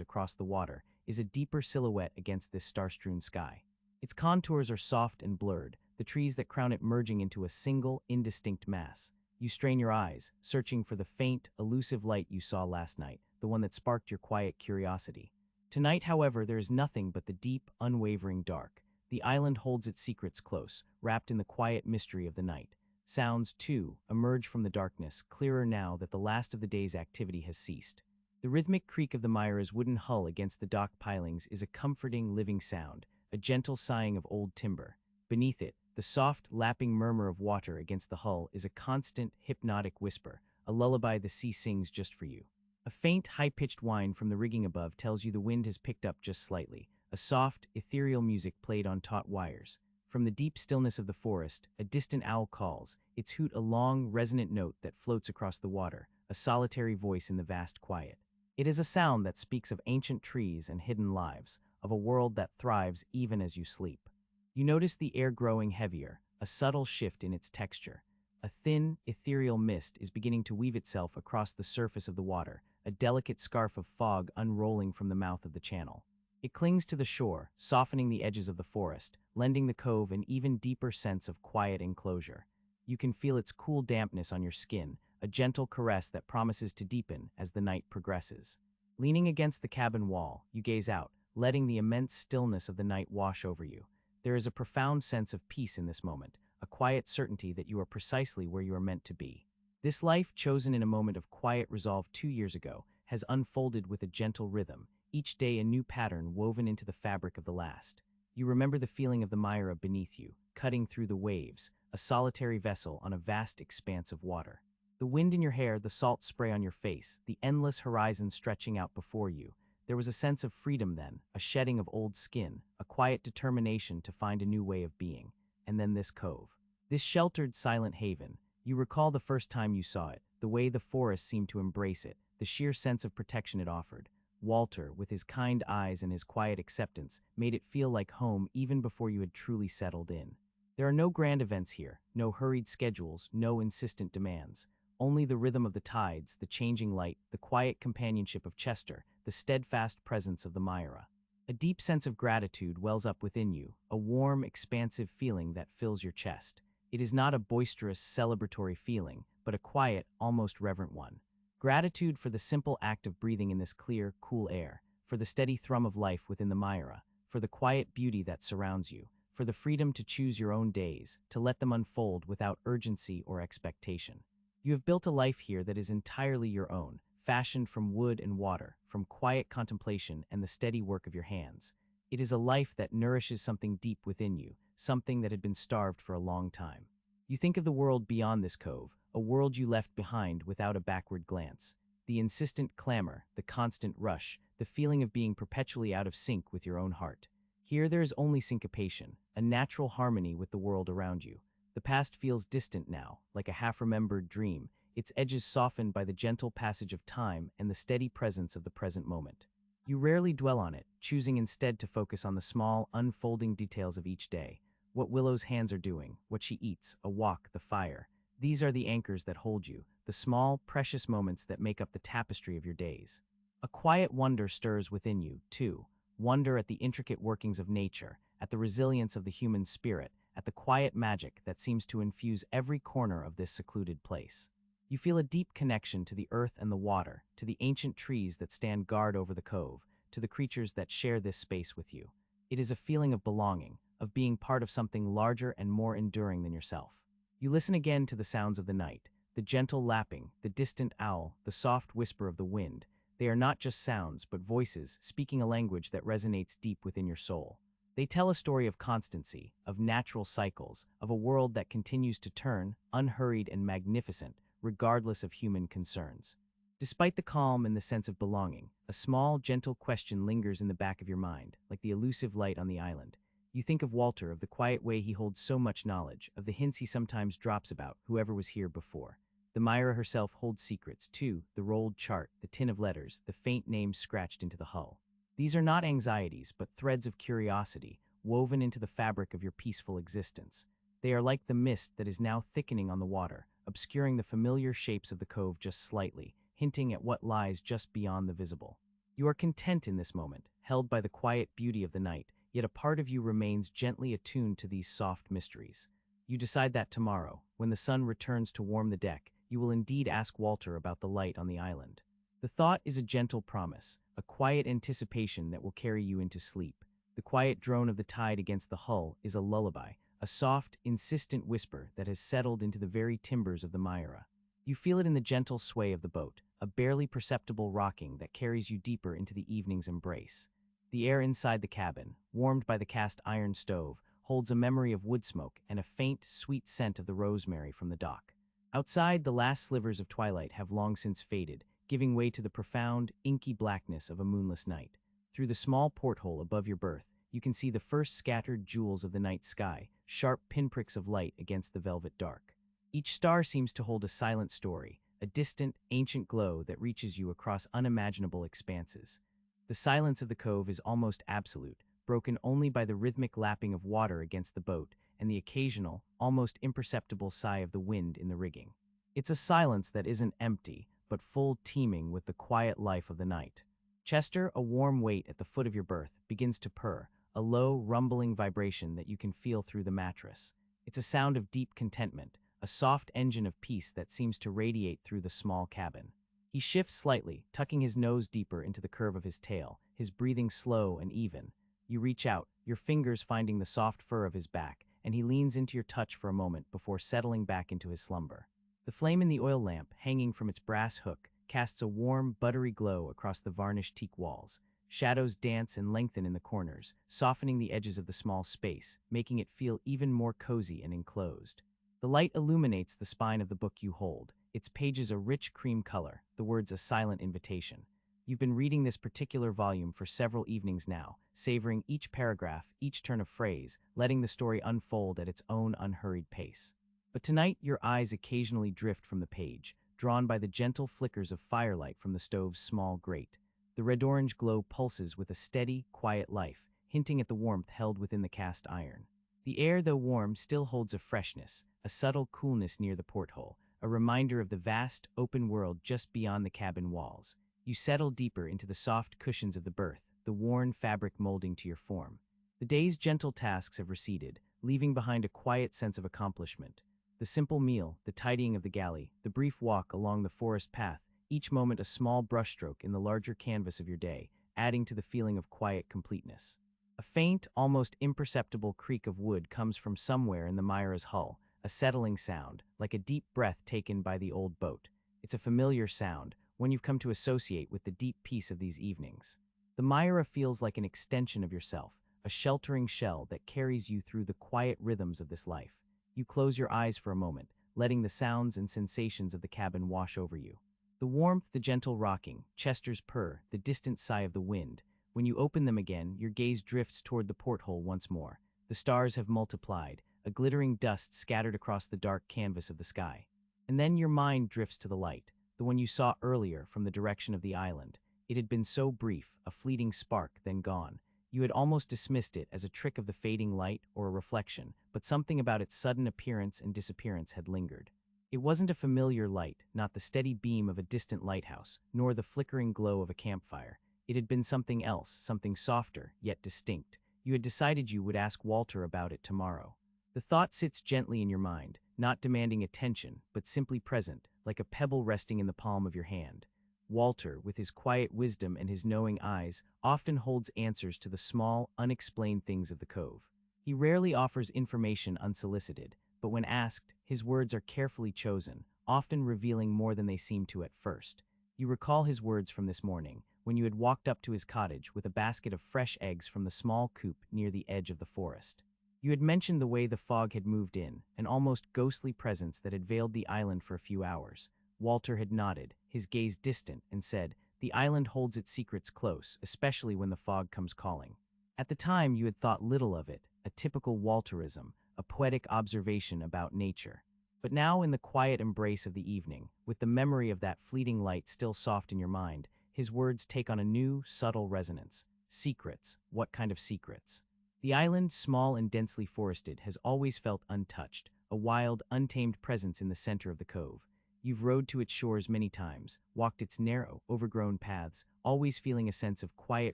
across the water, is a deeper silhouette against this star-strewn sky. Its contours are soft and blurred, the trees that crown it merging into a single, indistinct mass. You strain your eyes, searching for the faint, elusive light you saw last night, the one that sparked your quiet curiosity. Tonight, however, there is nothing but the deep, unwavering dark. The island holds its secrets close, wrapped in the quiet mystery of the night. Sounds, too, emerge from the darkness, clearer now that the last of the day's activity has ceased. The rhythmic creak of the Myra's wooden hull against the dock pilings is a comforting, living sound, a gentle sighing of old timber. Beneath it, the soft, lapping murmur of water against the hull is a constant, hypnotic whisper, a lullaby the sea sings just for you. A faint, high-pitched whine from the rigging above tells you the wind has picked up just slightly, a soft, ethereal music played on taut wires. From the deep stillness of the forest, a distant owl calls, its hoot a long, resonant note that floats across the water, a solitary voice in the vast quiet. It is a sound that speaks of ancient trees and hidden lives, of a world that thrives even as you sleep. You notice the air growing heavier, a subtle shift in its texture. A thin, ethereal mist is beginning to weave itself across the surface of the water, a delicate scarf of fog unrolling from the mouth of the channel. It clings to the shore, softening the edges of the forest, lending the cove an even deeper sense of quiet enclosure. You can feel its cool dampness on your skin, a gentle caress that promises to deepen as the night progresses. Leaning against the cabin wall, you gaze out, letting the immense stillness of the night wash over you. There is a profound sense of peace in this moment, a quiet certainty that you are precisely where you are meant to be. This life, chosen in a moment of quiet resolve 2 years ago, has unfolded with a gentle rhythm, each day a new pattern woven into the fabric of the last. You remember the feeling of the Myra beneath you, cutting through the waves, a solitary vessel on a vast expanse of water. The wind in your hair, the salt spray on your face, the endless horizon stretching out before you. There was a sense of freedom then, a shedding of old skin, a quiet determination to find a new way of being. And then this cove. This sheltered, silent haven. You recall the first time you saw it, the way the forest seemed to embrace it, the sheer sense of protection it offered. Walter, with his kind eyes and his quiet acceptance, made it feel like home even before you had truly settled in. There are no grand events here, no hurried schedules, no insistent demands. Only the rhythm of the tides, the changing light, the quiet companionship of Chester, the steadfast presence of the Myra. A deep sense of gratitude wells up within you, a warm, expansive feeling that fills your chest. It is not a boisterous, celebratory feeling, but a quiet, almost reverent one. Gratitude for the simple act of breathing in this clear, cool air, for the steady thrum of life within the Myra, for the quiet beauty that surrounds you, for the freedom to choose your own days, to let them unfold without urgency or expectation. You have built a life here that is entirely your own, fashioned from wood and water, from quiet contemplation and the steady work of your hands. It is a life that nourishes something deep within you, something that had been starved for a long time. You think of the world beyond this cove, a world you left behind without a backward glance. The insistent clamor, the constant rush, the feeling of being perpetually out of sync with your own heart. Here there is only syncopation, a natural harmony with the world around you. The past feels distant now, like a half-remembered dream, its edges softened by the gentle passage of time and the steady presence of the present moment. You rarely dwell on it, choosing instead to focus on the small, unfolding details of each day. What Willow's hands are doing, what she eats, a walk, the fire. These are the anchors that hold you, the small, precious moments that make up the tapestry of your days. A quiet wonder stirs within you, too. Wonder at the intricate workings of nature, at the resilience of the human spirit, at the quiet magic that seems to infuse every corner of this secluded place. You feel a deep connection to the earth and the water, to the ancient trees that stand guard over the cove, to the creatures that share this space with you. It is a feeling of belonging, of being part of something larger and more enduring than yourself. You listen again to the sounds of the night, the gentle lapping, the distant owl, the soft whisper of the wind. They are not just sounds, but voices, speaking a language that resonates deep within your soul. They tell a story of constancy, of natural cycles, of a world that continues to turn, unhurried and magnificent, regardless of human concerns. Despite the calm and the sense of belonging, a small, gentle question lingers in the back of your mind, like the elusive light on the island. You think of Walter, of the quiet way he holds so much knowledge, of the hints he sometimes drops about whoever was here before. The Myra herself holds secrets, too, the rolled chart, the tin of letters, the faint names scratched into the hull. These are not anxieties, but threads of curiosity, woven into the fabric of your peaceful existence. They are like the mist that is now thickening on the water, obscuring the familiar shapes of the cove just slightly, hinting at what lies just beyond the visible. You are content in this moment, held by the quiet beauty of the night, yet a part of you remains gently attuned to these soft mysteries. You decide that tomorrow, when the sun returns to warm the deck, you will indeed ask Walter about the light on the island. The thought is a gentle promise, a quiet anticipation that will carry you into sleep. The quiet drone of the tide against the hull is a lullaby, a soft, insistent whisper that has settled into the very timbers of the Myra. You feel it in the gentle sway of the boat, a barely perceptible rocking that carries you deeper into the evening's embrace. The air inside the cabin, warmed by the cast iron stove, holds a memory of wood smoke and a faint, sweet scent of the rosemary from the dock. Outside, the last slivers of twilight have long since faded, giving way to the profound, inky blackness of a moonless night. Through the small porthole above your berth, you can see the first scattered jewels of the night sky, sharp pinpricks of light against the velvet dark. Each star seems to hold a silent story, a distant, ancient glow that reaches you across unimaginable expanses. The silence of the cove is almost absolute, broken only by the rhythmic lapping of water against the boat and the occasional, almost imperceptible sigh of the wind in the rigging. It's a silence that isn't empty, but full teeming with the quiet life of the night. Chester, a warm weight at the foot of your berth, begins to purr, a low, rumbling vibration that you can feel through the mattress. It's a sound of deep contentment, a soft engine of peace that seems to radiate through the small cabin. He shifts slightly, tucking his nose deeper into the curve of his tail, his breathing slow and even. You reach out, your fingers finding the soft fur of his back, and he leans into your touch for a moment before settling back into his slumber. The flame in the oil lamp, hanging from its brass hook, casts a warm, buttery glow across the varnished teak walls. Shadows dance and lengthen in the corners, softening the edges of the small space, making it feel even more cozy and enclosed. The light illuminates the spine of the book you hold, its pages a rich cream color, the words a silent invitation. You've been reading this particular volume for several evenings now, savoring each paragraph, each turn of phrase, letting the story unfold at its own unhurried pace. But tonight, your eyes occasionally drift from the page, drawn by the gentle flickers of firelight from the stove's small grate. The red-orange glow pulses with a steady, quiet life, hinting at the warmth held within the cast iron. The air, though warm, still holds a freshness, a subtle coolness near the porthole, a reminder of the vast, open world just beyond the cabin walls. You settle deeper into the soft cushions of the berth, the worn fabric molding to your form. The day's gentle tasks have receded, leaving behind a quiet sense of accomplishment. The simple meal, the tidying of the galley, the brief walk along the forest path, each moment a small brushstroke in the larger canvas of your day, adding to the feeling of quiet completeness. A faint, almost imperceptible creak of wood comes from somewhere in the Myra's hull, a settling sound, like a deep breath taken by the old boat. It's a familiar sound, one you've come to associate with the deep peace of these evenings. The Myra feels like an extension of yourself, a sheltering shell that carries you through the quiet rhythms of this life. You close your eyes for a moment, letting the sounds and sensations of the cabin wash over you. The warmth, the gentle rocking, Chester's purr, the distant sigh of the wind. When you open them again, your gaze drifts toward the porthole once more. The stars have multiplied, a glittering dust scattered across the dark canvas of the sky. And then your mind drifts to the light, the one you saw earlier from the direction of the island. It had been so brief, a fleeting spark, then gone. You had almost dismissed it as a trick of the fading light or a reflection, but something about its sudden appearance and disappearance had lingered. It wasn't a familiar light, not the steady beam of a distant lighthouse, nor the flickering glow of a campfire. It had been something else, something softer, yet distinct. You had decided you would ask Walter about it tomorrow. The thought sits gently in your mind, not demanding attention, but simply present, like a pebble resting in the palm of your hand. Walter, with his quiet wisdom and his knowing eyes, often holds answers to the small, unexplained things of the cove. He rarely offers information unsolicited, but when asked, his words are carefully chosen, often revealing more than they seem to at first. You recall his words from this morning, when you had walked up to his cottage with a basket of fresh eggs from the small coop near the edge of the forest. You had mentioned the way the fog had moved in, an almost ghostly presence that had veiled the island for a few hours. Walter had nodded, his gaze distant, and said, "The island holds its secrets close, especially when the fog comes calling." At the time, you had thought little of it, a typical Walterism, a poetic observation about nature. But now, in the quiet embrace of the evening, with the memory of that fleeting light still soft in your mind, his words take on a new, subtle resonance. Secrets. What kind of secrets? The island, small and densely forested, has always felt untouched, a wild, untamed presence in the center of the cove. You've rowed to its shores many times, walked its narrow, overgrown paths, always feeling a sense of quiet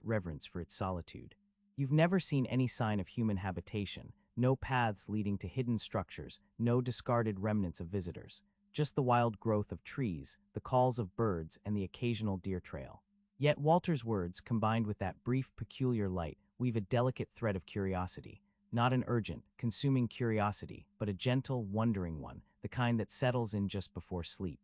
reverence for its solitude. You've never seen any sign of human habitation, no paths leading to hidden structures, no discarded remnants of visitors. Just the wild growth of trees, the calls of birds, and the occasional deer trail. Yet Walter's words, combined with that brief, peculiar light, weave a delicate thread of curiosity. Not an urgent, consuming curiosity, but a gentle, wondering one, the kind that settles in just before sleep.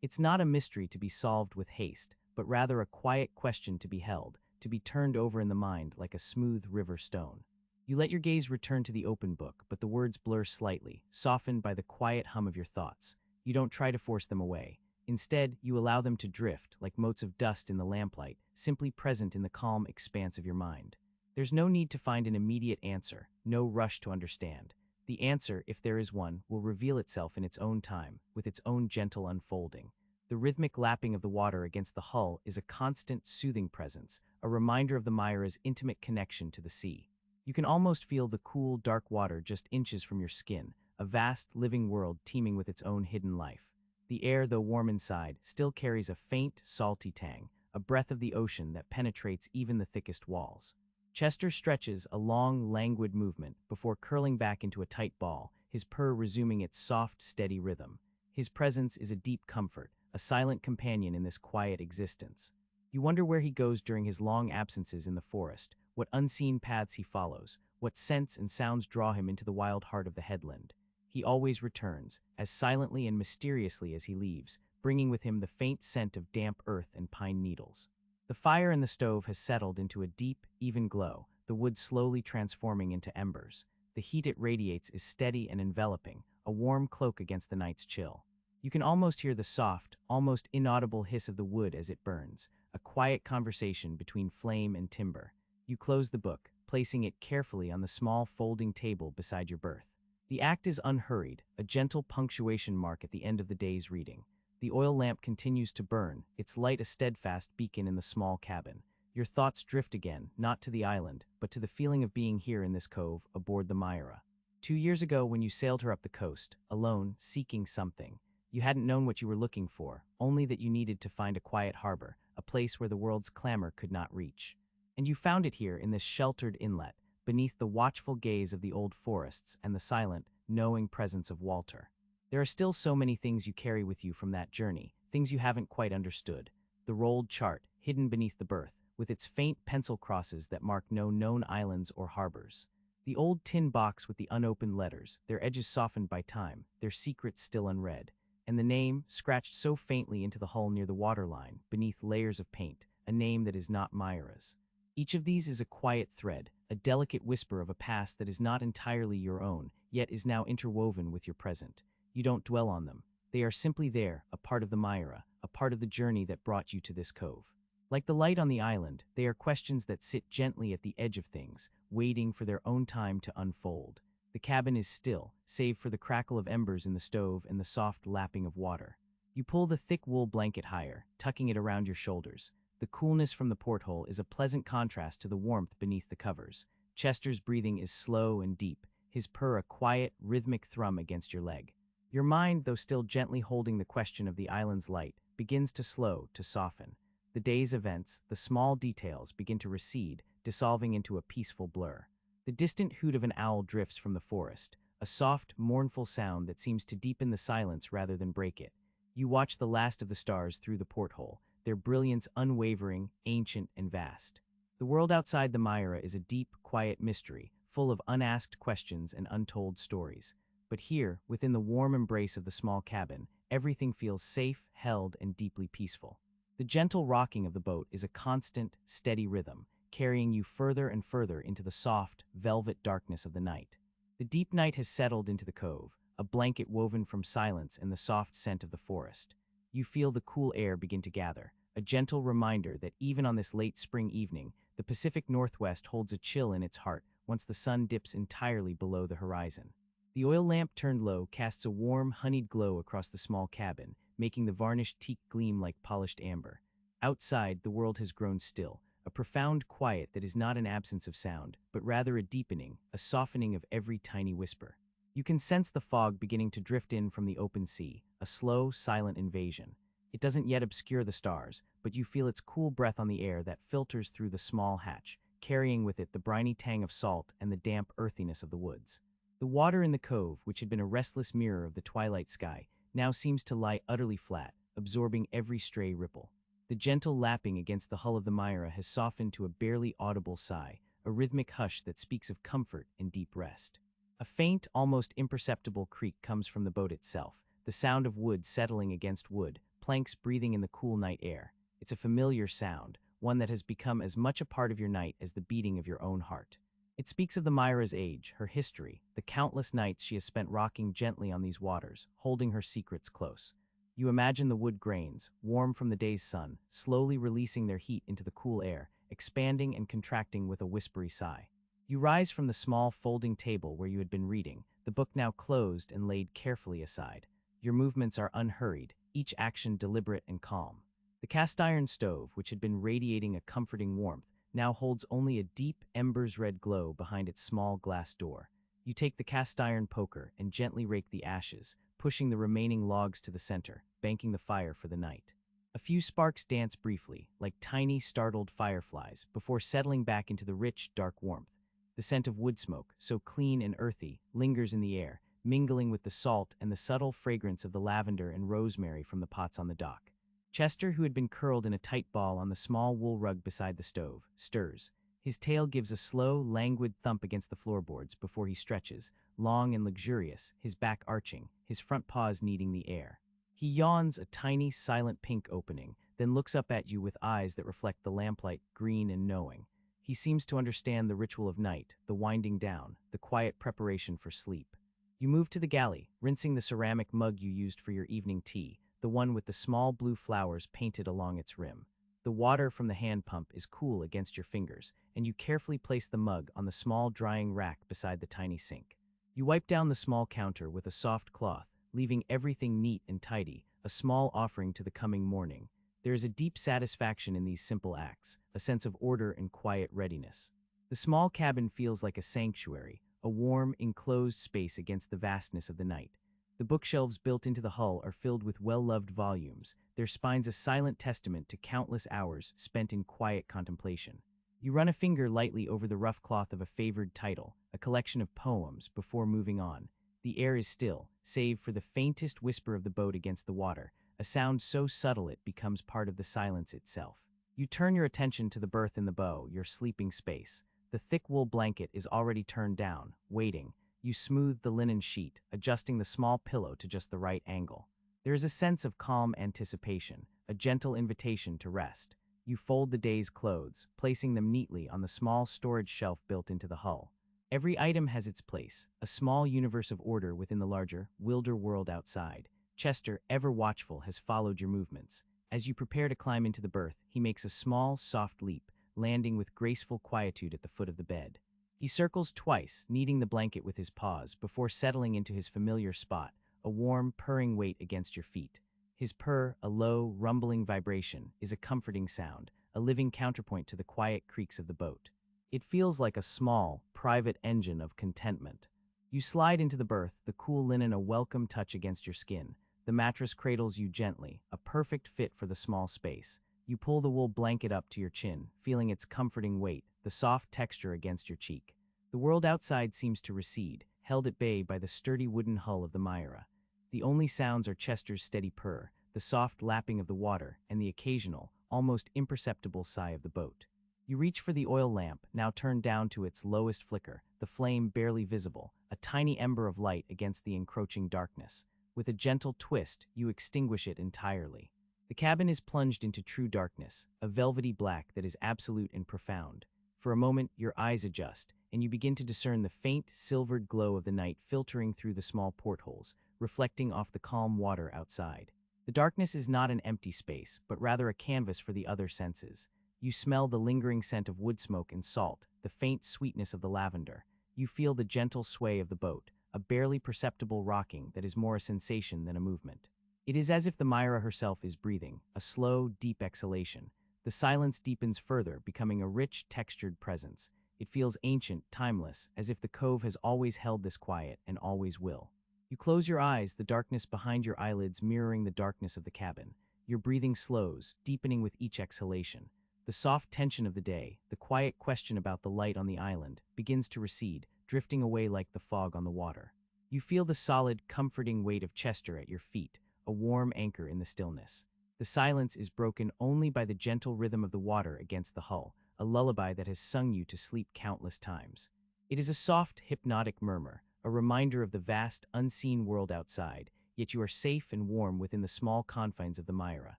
It's not a mystery to be solved with haste, but rather a quiet question to be held, to be turned over in the mind like a smooth river stone. You let your gaze return to the open book, but the words blur slightly, softened by the quiet hum of your thoughts. You don't try to force them away. Instead, you allow them to drift, like motes of dust in the lamplight, simply present in the calm expanse of your mind. There's no need to find an immediate answer, no rush to understand. The answer, if there is one, will reveal itself in its own time, with its own gentle unfolding. The rhythmic lapping of the water against the hull is a constant, soothing presence, a reminder of the Myra's intimate connection to the sea. You can almost feel the cool, dark water just inches from your skin, a vast, living world teeming with its own hidden life. The air, though warm inside, still carries a faint, salty tang, a breath of the ocean that penetrates even the thickest walls. Chester stretches a long, languid movement before curling back into a tight ball, his purr resuming its soft, steady rhythm. His presence is a deep comfort, a silent companion in this quiet existence. You wonder where he goes during his long absences in the forest, what unseen paths he follows, what scents and sounds draw him into the wild heart of the headland. He always returns, as silently and mysteriously as he leaves, bringing with him the faint scent of damp earth and pine needles. The fire in the stove has settled into a deep, even glow, the wood slowly transforming into embers. The heat it radiates is steady and enveloping, a warm cloak against the night's chill. You can almost hear the soft, almost inaudible hiss of the wood as it burns, a quiet conversation between flame and timber. You close the book, placing it carefully on the small folding table beside your berth. The act is unhurried, a gentle punctuation mark at the end of the day's reading. The oil lamp continues to burn, its light a steadfast beacon in the small cabin. Your thoughts drift again, not to the island, but to the feeling of being here in this cove, aboard the Myra. 2 years ago, when you sailed her up the coast, alone, seeking something, you hadn't known what you were looking for, only that you needed to find a quiet harbor, a place where the world's clamor could not reach. And you found it here in this sheltered inlet, beneath the watchful gaze of the old forests and the silent, knowing presence of Walter. There are still so many things you carry with you from that journey, things you haven't quite understood. The rolled chart, hidden beneath the berth, with its faint pencil crosses that mark no known islands or harbors. The old tin box with the unopened letters, their edges softened by time, their secrets still unread. And the name, scratched so faintly into the hull near the waterline, beneath layers of paint, a name that is not Myra's. Each of these is a quiet thread, a delicate whisper of a past that is not entirely your own, yet is now interwoven with your present. You don't dwell on them. They are simply there, a part of the Myra, a part of the journey that brought you to this cove. Like the light on the island, they are questions that sit gently at the edge of things, waiting for their own time to unfold. The cabin is still, save for the crackle of embers in the stove and the soft lapping of water. You pull the thick wool blanket higher, tucking it around your shoulders. The coolness from the porthole is a pleasant contrast to the warmth beneath the covers. Chester's breathing is slow and deep, his purr a quiet, rhythmic thrum against your leg. Your mind, though still gently holding the question of the island's light, begins to slow, to soften. The day's events, the small details, begin to recede, dissolving into a peaceful blur. The distant hoot of an owl drifts from the forest, a soft, mournful sound that seems to deepen the silence rather than break it. You watch the last of the stars through the porthole, their brilliance unwavering, ancient, and vast. The world outside the Myra is a deep, quiet mystery, full of unasked questions and untold stories. But here, within the warm embrace of the small cabin, everything feels safe, held, and deeply peaceful. The gentle rocking of the boat is a constant, steady rhythm, carrying you further and further into the soft, velvet darkness of the night. The deep night has settled into the cove, a blanket woven from silence and the soft scent of the forest. You feel the cool air begin to gather, a gentle reminder that even on this late spring evening, the Pacific Northwest holds a chill in its heart once the sun dips entirely below the horizon. The oil lamp turned low casts a warm, honeyed glow across the small cabin, making the varnished teak gleam like polished amber. Outside, the world has grown still, a profound quiet that is not an absence of sound, but rather a deepening, a softening of every tiny whisper. You can sense the fog beginning to drift in from the open sea, a slow, silent invasion. It doesn't yet obscure the stars, but you feel its cool breath on the air that filters through the small hatch, carrying with it the briny tang of salt and the damp earthiness of the woods. The water in the cove, which had been a restless mirror of the twilight sky, now seems to lie utterly flat, absorbing every stray ripple. The gentle lapping against the hull of the Myra has softened to a barely audible sigh, a rhythmic hush that speaks of comfort and deep rest. A faint, almost imperceptible creak comes from the boat itself, the sound of wood settling against wood, planks breathing in the cool night air. It's a familiar sound, one that has become as much a part of your night as the beating of your own heart. It speaks of the Myra's age, her history, the countless nights she has spent rocking gently on these waters, holding her secrets close. You imagine the wood grains, warm from the day's sun, slowly releasing their heat into the cool air, expanding and contracting with a whispery sigh. You rise from the small folding table where you had been reading, the book now closed and laid carefully aside. Your movements are unhurried, each action deliberate and calm. The cast iron stove, which had been radiating a comforting warmth, now holds only a deep, embers-red glow behind its small glass door. You take the cast iron poker and gently rake the ashes, pushing the remaining logs to the center, banking the fire for the night. A few sparks dance briefly, like tiny, startled fireflies, before settling back into the rich, dark warmth. The scent of wood smoke, so clean and earthy, lingers in the air, mingling with the salt and the subtle fragrance of the lavender and rosemary from the pots on the dock. Chester, who had been curled in a tight ball on the small wool rug beside the stove, stirs. His tail gives a slow, languid thump against the floorboards before he stretches, long and luxurious, his back arching, his front paws kneading the air. He yawns a tiny, silent pink opening, then looks up at you with eyes that reflect the lamplight, green and knowing. He seems to understand the ritual of night, the winding down, the quiet preparation for sleep. You move to the galley, rinsing the ceramic mug you used for your evening tea, the one with the small blue flowers painted along its rim. The water from the hand pump is cool against your fingers, and you carefully place the mug on the small drying rack beside the tiny sink. You wipe down the small counter with a soft cloth, leaving everything neat and tidy, a small offering to the coming morning. There is a deep satisfaction in these simple acts, a sense of order and quiet readiness. The small cabin feels like a sanctuary, a warm, enclosed space against the vastness of the night. The bookshelves built into the hull are filled with well-loved volumes, their spines a silent testament to countless hours spent in quiet contemplation. You run a finger lightly over the rough cloth of a favored title, a collection of poems, before moving on. The air is still, save for the faintest whisper of the boat against the water, a sound so subtle it becomes part of the silence itself. You turn your attention to the berth in the bow, your sleeping space. The thick wool blanket is already turned down, waiting. You smooth the linen sheet, adjusting the small pillow to just the right angle. There is a sense of calm anticipation, a gentle invitation to rest. You fold the day's clothes, placing them neatly on the small storage shelf built into the hull. Every item has its place, a small universe of order within the larger, wilder world outside. Chester, ever watchful, has followed your movements. As you prepare to climb into the berth, he makes a small, soft leap, landing with graceful quietude at the foot of the bed. He circles twice, kneading the blanket with his paws, before settling into his familiar spot, a warm, purring weight against your feet. His purr, a low, rumbling vibration, is a comforting sound, a living counterpoint to the quiet creaks of the boat. It feels like a small, private engine of contentment. You slide into the berth, the cool linen a welcome touch against your skin. The mattress cradles you gently, a perfect fit for the small space. You pull the wool blanket up to your chin, feeling its comforting weight, the soft texture against your cheek. The world outside seems to recede, held at bay by the sturdy wooden hull of the Myra. The only sounds are Chester's steady purr, the soft lapping of the water, and the occasional, almost imperceptible sigh of the boat. You reach for the oil lamp, now turned down to its lowest flicker, the flame barely visible, a tiny ember of light against the encroaching darkness. With a gentle twist, you extinguish it entirely. The cabin is plunged into true darkness, a velvety black that is absolute and profound. For a moment, your eyes adjust, and you begin to discern the faint, silvered glow of the night filtering through the small portholes, reflecting off the calm water outside. The darkness is not an empty space, but rather a canvas for the other senses. You smell the lingering scent of wood smoke and salt, the faint sweetness of the lavender. You feel the gentle sway of the boat, a barely perceptible rocking that is more a sensation than a movement. It is as if the Myra herself is breathing, a slow, deep exhalation. The silence deepens further, becoming a rich, textured presence. It feels ancient, timeless, as if the cove has always held this quiet and always will. You close your eyes, the darkness behind your eyelids mirroring the darkness of the cabin. Your breathing slows, deepening with each exhalation. The soft tension of the day, the quiet question about the light on the island, begins to recede, drifting away like the fog on the water. You feel the solid, comforting weight of Chester at your feet, a warm anchor in the stillness. The silence is broken only by the gentle rhythm of the water against the hull, a lullaby that has sung you to sleep countless times. It is a soft, hypnotic murmur, a reminder of the vast, unseen world outside, yet you are safe and warm within the small confines of the Myra.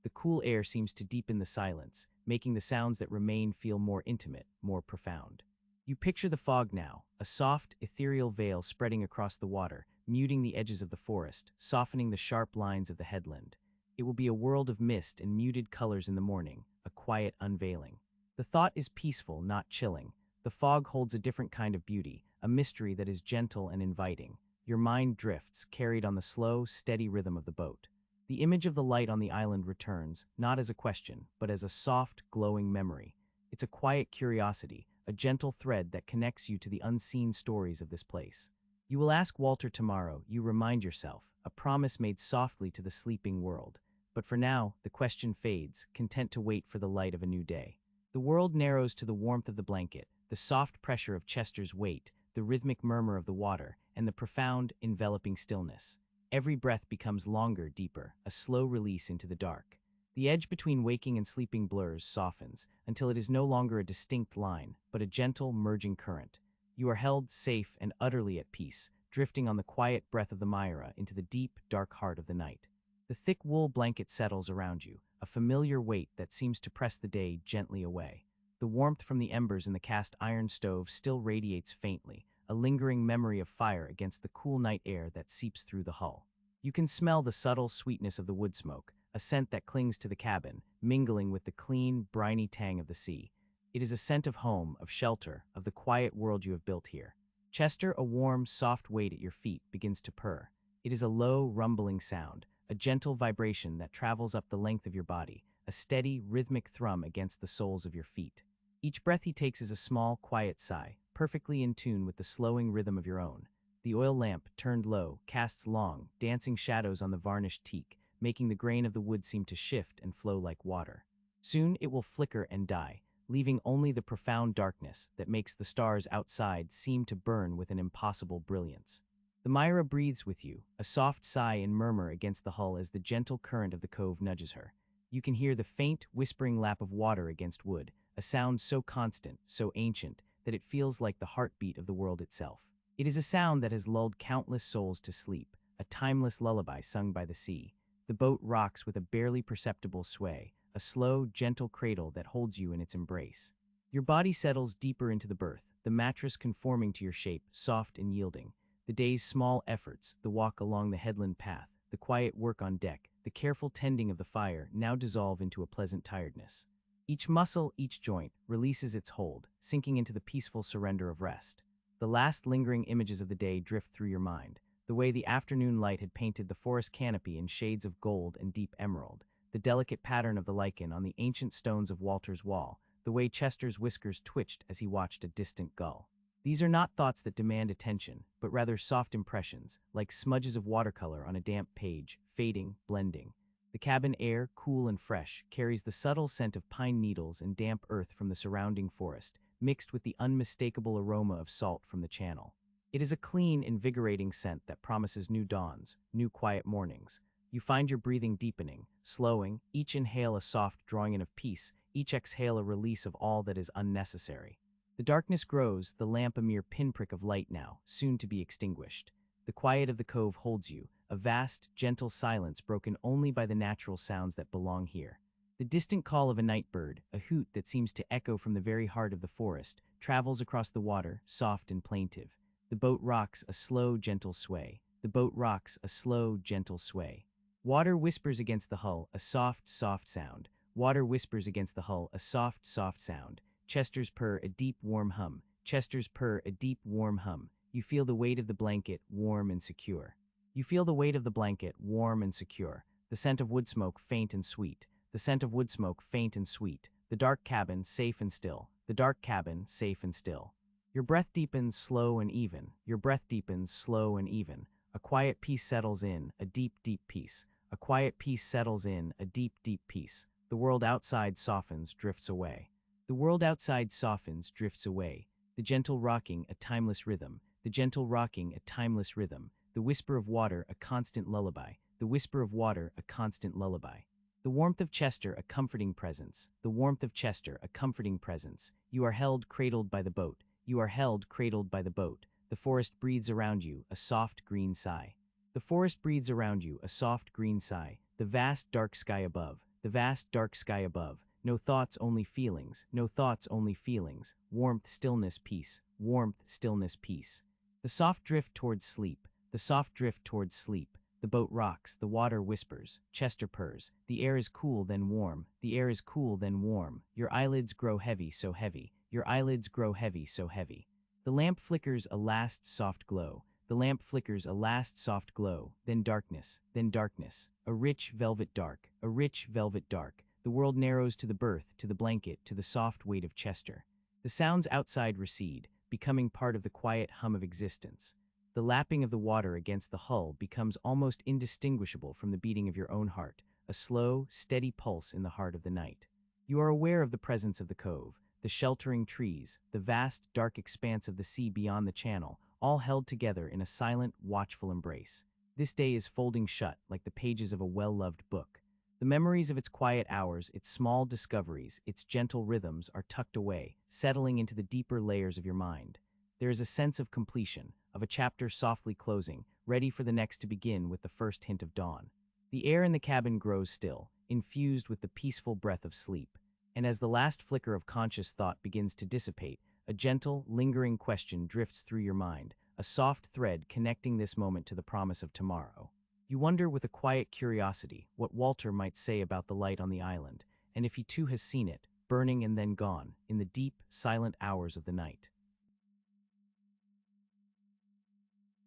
The cool air seems to deepen the silence, making the sounds that remain feel more intimate, more profound. You picture the fog now, a soft, ethereal veil spreading across the water, muting the edges of the forest, softening the sharp lines of the headland. It will be a world of mist and muted colors in the morning, a quiet unveiling. The thought is peaceful, not chilling. The fog holds a different kind of beauty, a mystery that is gentle and inviting. Your mind drifts, carried on the slow, steady rhythm of the boat. The image of the light on the island returns, not as a question, but as a soft, glowing memory. It's a quiet curiosity, a gentle thread that connects you to the unseen stories of this place. You will ask Walter tomorrow, you remind yourself, a promise made softly to the sleeping world. But for now, the question fades, content to wait for the light of a new day. The world narrows to the warmth of the blanket, the soft pressure of Chester's weight, the rhythmic murmur of the water, and the profound, enveloping stillness. Every breath becomes longer, deeper, a slow release into the dark. The edge between waking and sleeping blurs, softens, until it is no longer a distinct line, but a gentle, merging current. You are held safe and utterly at peace, drifting on the quiet breath of the Myra into the deep, dark heart of the night. The thick wool blanket settles around you, a familiar weight that seems to press the day gently away. The warmth from the embers in the cast iron stove still radiates faintly, a lingering memory of fire against the cool night air that seeps through the hull. You can smell the subtle sweetness of the wood smoke, a scent that clings to the cabin, mingling with the clean, briny tang of the sea. It is a scent of home, of shelter, of the quiet world you have built here. Chester, a warm, soft weight at your feet, begins to purr. It is a low, rumbling sound, a gentle vibration that travels up the length of your body, a steady, rhythmic thrum against the soles of your feet. Each breath he takes is a small, quiet sigh, perfectly in tune with the slowing rhythm of your own. The oil lamp, turned low, casts long, dancing shadows on the varnished teak, making the grain of the wood seem to shift and flow like water. Soon it will flicker and die, leaving only the profound darkness that makes the stars outside seem to burn with an impossible brilliance. The Myra breathes with you, a soft sigh and murmur against the hull as the gentle current of the cove nudges her. You can hear the faint, whispering lap of water against wood, a sound so constant, so ancient, that it feels like the heartbeat of the world itself. It is a sound that has lulled countless souls to sleep, a timeless lullaby sung by the sea. The boat rocks with a barely perceptible sway, a slow, gentle cradle that holds you in its embrace. Your body settles deeper into the berth, the mattress conforming to your shape, soft and yielding. The day's small efforts, the walk along the headland path, the quiet work on deck, the careful tending of the fire now dissolve into a pleasant tiredness. Each muscle, each joint, releases its hold, sinking into the peaceful surrender of rest. The last lingering images of the day drift through your mind, the way the afternoon light had painted the forest canopy in shades of gold and deep emerald, the delicate pattern of the lichen on the ancient stones of Walter's wall, the way Chester's whiskers twitched as he watched a distant gull. These are not thoughts that demand attention, but rather soft impressions, like smudges of watercolor on a damp page, fading, blending. The cabin air, cool and fresh, carries the subtle scent of pine needles and damp earth from the surrounding forest, mixed with the unmistakable aroma of salt from the channel. It is a clean, invigorating scent that promises new dawns, new quiet mornings. You find your breathing deepening, slowing, each inhale a soft drawing in of peace, each exhale a release of all that is unnecessary. The darkness grows, the lamp a mere pinprick of light now, soon to be extinguished. The quiet of the cove holds you, a vast, gentle silence broken only by the natural sounds that belong here. The distant call of a night bird, a hoot that seems to echo from the very heart of the forest, travels across the water, soft and plaintive. The boat rocks a slow, gentle sway. The boat rocks a slow, gentle sway. Water whispers against the hull, a soft, soft sound. Water whispers against the hull, a soft, soft sound. Chester's purr, a deep, warm hum. Chester's purr, a deep, warm hum. You feel the weight of the blanket, warm and secure. You feel the weight of the blanket, warm and secure. The scent of wood smoke, faint and sweet. the scent of wood smoke faint and sweet, the dark cabin safe and still, the dark cabin safe and still. Your breath deepens slow and even, your breath deepens slow and even. A quiet peace settles in, a deep, deep peace. A quiet peace settles in, a deep, deep peace. The world outside softens, drifts away. The world outside softens, drifts away. The gentle rocking, a timeless rhythm. The gentle rocking, a timeless rhythm. The whisper of water, a constant lullaby. The whisper of water, a constant lullaby. The warmth of Chester, a comforting presence. The warmth of Chester, a comforting presence. You are held, cradled by the boat. You are held, cradled by the boat. The forest breathes around you, a soft green sigh. The forest breathes around you, a soft green sigh. The vast dark sky above. The vast dark sky above. No thoughts, only feelings. No thoughts, only feelings. Warmth, stillness, peace. Warmth, stillness, peace. The soft drift towards sleep. The soft drift towards sleep. The boat rocks, the water whispers, Chester purrs. The air is cool, then warm. The air is cool, then warm. Your eyelids grow heavy, so heavy. Your eyelids grow heavy, so heavy. The lamp flickers a last soft glow. The lamp flickers a last soft glow. Then darkness, then darkness. A rich velvet dark, a rich velvet dark. The world narrows to the berth, to the blanket, to the soft weight of Chester. The sounds outside recede, becoming part of the quiet hum of existence. The lapping of the water against the hull becomes almost indistinguishable from the beating of your own heart, a slow, steady pulse in the heart of the night. You are aware of the presence of the cove, the sheltering trees, the vast, dark expanse of the sea beyond the channel, all held together in a silent, watchful embrace. This day is folding shut like the pages of a well-loved book. The memories of its quiet hours, its small discoveries, its gentle rhythms are tucked away, settling into the deeper layers of your mind. There is a sense of completion, of a chapter softly closing, ready for the next to begin with the first hint of dawn. The air in the cabin grows still, infused with the peaceful breath of sleep. And as the last flicker of conscious thought begins to dissipate, a gentle, lingering question drifts through your mind, a soft thread connecting this moment to the promise of tomorrow. You wonder with a quiet curiosity what Walter might say about the light on the island, and if he too has seen it, burning and then gone, in the deep, silent hours of the night.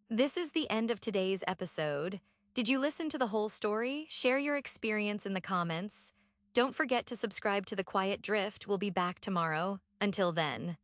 This is the end of today's episode. Did you listen to the whole story? Share your experience in the comments. Don't forget to subscribe to The Quiet Drift. We'll be back tomorrow. Until then.